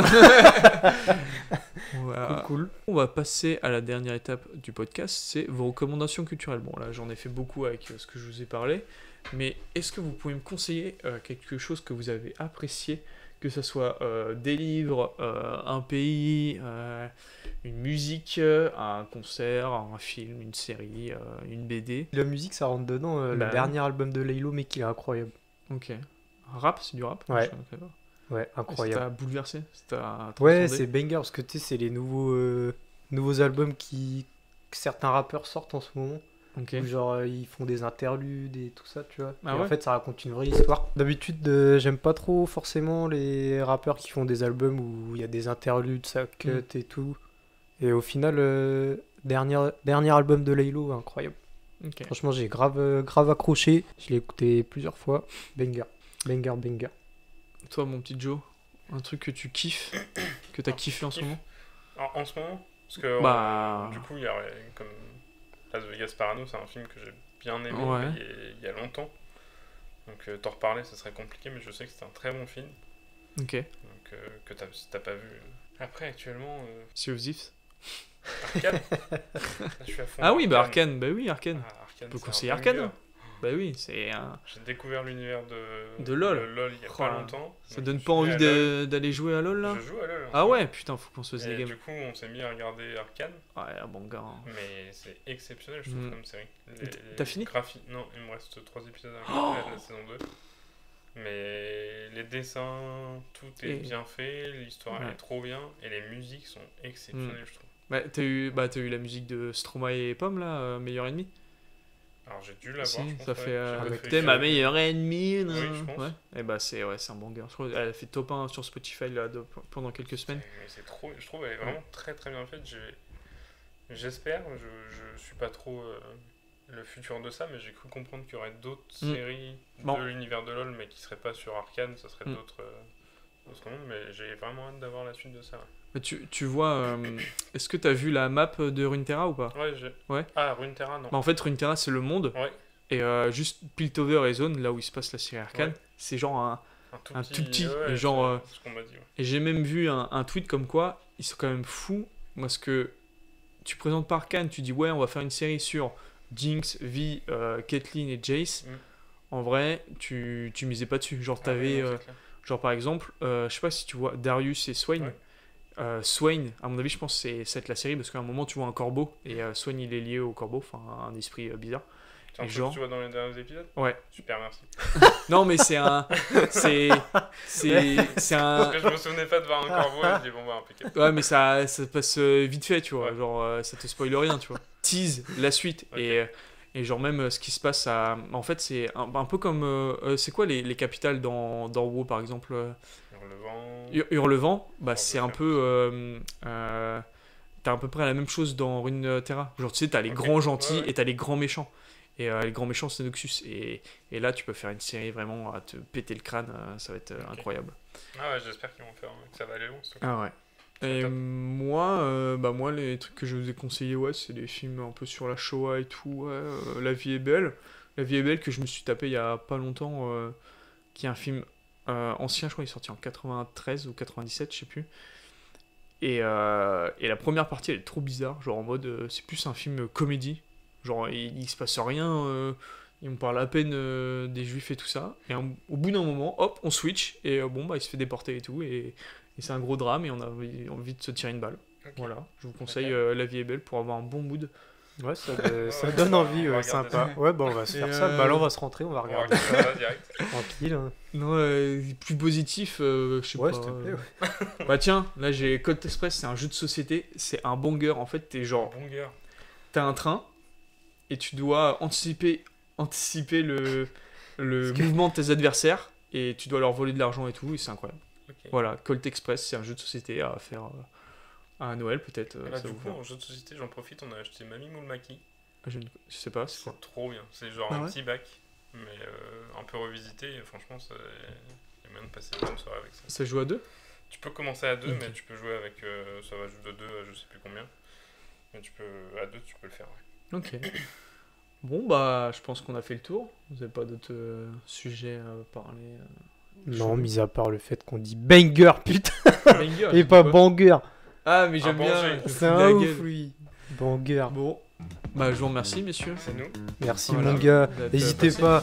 S1: Voilà.
S4: Cool.
S1: On va passer à la dernière étape du podcast, c'est vos recommandations culturelles. Bon, là, j'en ai fait beaucoup avec ce que je vous ai parlé. Mais est-ce que vous pouvez me conseiller quelque chose que vous avez apprécié, que ce soit des livres, un pays, une musique, un concert, un film, une série, une BD?
S4: La musique, ça rentre dedans. Le
S1: Bah,
S4: dernier album de Laylo, mec, il est incroyable.
S1: Ok. Rap, c'est du rap?
S4: Ouais.
S1: Je connais pas.
S4: Ouais,
S1: Ça
S4: incroyable.
S1: t'a bouleversé? Ça t'a
S4: Ouais,
S1: transcendé?
S4: c'est banger parce que tu sais, c'est les nouveaux albums que certains rappeurs sortent en ce moment.
S1: Ok.
S4: Où genre ils font des interludes et tout ça, tu vois.
S1: Ah
S4: Et
S1: ouais
S4: en fait, ça raconte une vraie histoire. D'habitude, j'aime pas trop forcément les rappeurs qui font des albums où il y a des interludes, ça cut et tout. Et au final, dernier album de Laylo, incroyable.
S1: Ok.
S4: Franchement, j'ai grave accroché. Je l'ai écouté plusieurs fois. Banger. Banger.
S1: Toi, mon petit Joe, un truc que tu kiffes, que t'as kiffé en ce moment?
S2: Alors, en ce moment, parce que
S1: Bah.
S2: du coup, il y a comme Las Vegas Parano, c'est un film que j'ai bien aimé
S1: Ouais.
S2: il y a longtemps. Donc t'en reparler, ce serait compliqué, mais je sais que c'est un très bon film.
S1: Ok.
S2: Donc que si t'as pas vu. Après, actuellement,
S1: Sea of Thieves.
S2: Arcane. Là, je suis à fond.
S1: Ah oui, bah Arcane. Bah oui, Arcane.
S2: Ah, Arcane,
S1: On peut
S2: c'est
S1: conseiller
S2: un
S1: Arcane.
S2: banger.
S1: Bah oui, c'est un.
S2: J'ai découvert l'univers
S1: De LoL.
S2: il y a
S1: Oh
S2: pas
S1: là.
S2: longtemps.
S1: Ça
S2: Donc,
S1: donne
S2: je suis
S1: pas
S2: mis
S1: envie
S2: à LoL.
S1: d'aller jouer à LoL là?
S2: Je joue à LoL. en
S1: Ah
S2: ce
S1: ouais,
S2: moment.
S1: putain, faut qu'on se fasse des
S2: Et
S1: games.
S2: du coup, on s'est mis à regarder Arcane.
S1: Ouais, bon gars. Hein.
S2: Mais c'est exceptionnel, je trouve, comme série.
S1: T'as fini?
S2: Non, il me reste 3 épisodes à
S1: Oh
S2: regarder la saison 2. Mais les dessins, tout est
S1: Et-
S2: bien fait, l'histoire elle
S1: Ouais.
S2: est trop bien, et les musiques sont exceptionnelles, je trouve.
S1: Bah, t'as eu la musique de Stromae et Pomme là, meilleur ennemi?
S2: Alors j'ai dû la voir,
S1: Si,
S2: je pense.
S1: ça fait.
S4: Avec
S1: T'es ma meilleure ennemie.
S2: Oui, je pense.
S1: Ouais. Et bah, c'est un banger. Je crois qu'elle a fait top 1 sur Spotify là, pendant quelques semaines.
S2: Mais c'est trop, je trouve elle est vraiment très très bien faite. J'espère, je suis pas trop le futur de ça, mais j'ai cru comprendre qu'il y aurait d'autres séries
S1: Bon.
S2: de l'univers de LoL, mais qui seraient pas sur Arcane, ça serait d'autres mondes, mais j'ai vraiment hâte d'avoir la suite de ça.
S1: Mais tu vois, est-ce que t'as vu la map de Runeterra ou pas?
S2: Ouais, j'ai.
S1: Ouais.
S2: Ah, Runeterra, non.
S1: Bah, en fait, Runeterra c'est le monde.
S2: Ouais.
S1: Et juste Piltover et Zone, là où il se passe la série Arcane,
S2: Ouais.
S1: c'est genre un tout petit,
S2: ouais,
S1: et genre,
S2: c'est ce qu'on m'a dit. Ouais.
S1: Et j'ai même vu un tweet comme quoi ils sont quand même fous parce que tu présentes pas Arcane, tu dis ouais on va faire une série sur Jinx, Vi, Caitlyn et Jace. En vrai tu misais pas dessus. Genre t'avais
S2: Ah, oui, non, c'est clair.
S1: genre par exemple je sais pas si tu vois Darius et Swain.
S2: Ouais.
S1: Swain à mon avis je pense que c'est la série parce qu'à un moment tu vois un corbeau et Swain il est lié au corbeau, enfin un esprit bizarre.
S2: C'est un
S1: Et
S2: peu
S1: genre-
S2: que tu vois dans les derniers épisodes.
S1: Ouais.
S2: Super, merci.
S1: Non mais c'est un c'est un
S2: Parce que je me souvenais pas de voir un corbeau et je dis bon bah impeccable.
S1: Ouais, mais ça passe vite fait, tu vois.
S2: Ouais.
S1: Genre, ça te spoil rien, tu vois. Tease la suite.
S2: Ok.
S1: Et genre, même ce qui se passe à. En fait, c'est un peu comme. C'est quoi les capitales dans WoW, par exemple
S2: Hurlevent.
S1: Hurlevent, bah,
S2: Oh,
S1: c'est
S2: bah,
S1: un peu. T'as à peu près la même chose dans Runeterra. Genre, tu sais, t'as les
S2: Ok.
S1: grands gentils
S2: Ouais, ouais.
S1: et t'as les grands méchants. Et les grands méchants, c'est Noxus. Et là, tu peux faire une série vraiment à te péter le crâne. Ça va être incroyable.
S2: Ah ouais, j'espère qu'ils vont faire que ça va aller long. ce truc.
S1: Ah ouais. Et
S2: top.
S1: moi, les trucs que je vous ai conseillés, ouais, c'est des films un peu sur la Shoah et tout. Ouais, La vie est belle. La vie est belle que je me suis tapé il y a pas longtemps, qui est un film ancien, je crois, il est sorti en 93 ou 97, je sais plus. Et la première partie, elle est trop bizarre, genre en mode, c'est plus un film comédie. Genre, il se passe rien, et on parle à peine des juifs et tout ça. Et au bout d'un moment, hop, on switch, et bon, bah, il se fait déporter et tout. Et c'est un gros drame, et on a envie de se tirer une balle.
S2: Ok.
S1: Voilà, je vous conseille
S2: Ok.
S1: La vie est belle pour avoir un bon mood
S4: Ouais, ça donne envie,
S2: on va
S4: sympa.
S2: regarder
S4: Ouais, bah on va se faire ça. Bah là, on va se rentrer, on va
S2: On va
S4: regarder
S2: regarder ça direct.
S4: tranquille. Hein.
S1: Non, plus positif, je sais
S4: Ouais,
S1: pas.
S4: s'il te plaît, ouais.
S1: Bah tiens, là j'ai Colt Express, c'est un jeu de société, c'est un banger. En fait, t'es genre,
S2: Bon gars.
S1: t'as un train et tu dois anticiper le mouvement de tes adversaires et tu dois leur voler de l'argent et tout, et c'est incroyable.
S2: Ok.
S1: Voilà, Colt Express, c'est un jeu de société à faire à Noël peut-être.
S2: Là,
S1: ça
S2: du
S1: vous
S2: coup,
S1: plaira.
S2: en jeu de société, j'en profite, on a acheté Mamie Moulmaki.
S1: Je sais pas, c'est quoi.
S2: C'est trop bien. C'est genre
S1: Ah
S2: un
S1: ouais
S2: petit bac, mais un peu revisité. Et franchement, il y a moyen de passer une bonne soirée avec ça.
S1: Ça joue à deux?
S2: Tu peux commencer à deux,
S1: Ok.
S2: mais tu peux jouer avec. Ça va jouer de 2 à je sais plus combien. Mais à 2, tu peux le faire. Ouais.
S1: Ok. Bon, bah, je pense qu'on a fait le tour. Vous avez pas d'autres sujets à parler
S4: Non, mis à part le fait qu'on dit banger, putain,
S1: Banger,
S4: et
S1: j'ai
S4: pas
S1: dit quoi
S4: banger.
S1: Ah, mais j'aime
S2: Un
S1: bien.
S2: banger.
S1: je me
S4: C'est
S1: fous de
S4: un
S1: la
S4: ouf,
S1: gueule.
S4: lui. Banger.
S1: Bon, bah, je vous remercie, messieurs.
S2: C'est nous.
S4: Merci
S1: Voilà.
S4: mon gars.
S1: Vous êtes
S4: N'hésitez
S1: passés.
S4: pas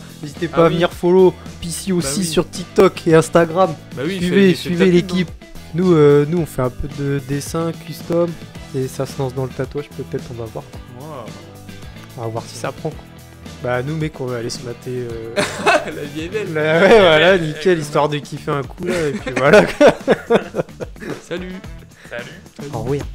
S1: Ah
S4: à
S1: oui.
S4: venir follow PC aussi
S1: oui.
S4: sur TikTok et Instagram.
S1: Bah oui,
S4: Suivez
S1: fais ta pub,
S4: l'équipe. Nous, on fait un peu de dessin custom et ça se lance dans le tatouage. Peut-être on va voir.
S1: hein. Wow.
S4: On va voir si ça prend. Quoi. Bah nous mec, on va aller se mater.
S1: La vie est belle.
S4: Là, ouais, voilà, nickel, histoire de kiffer un coup là et puis voilà.
S1: Salut.
S2: Salut.
S4: Au revoir.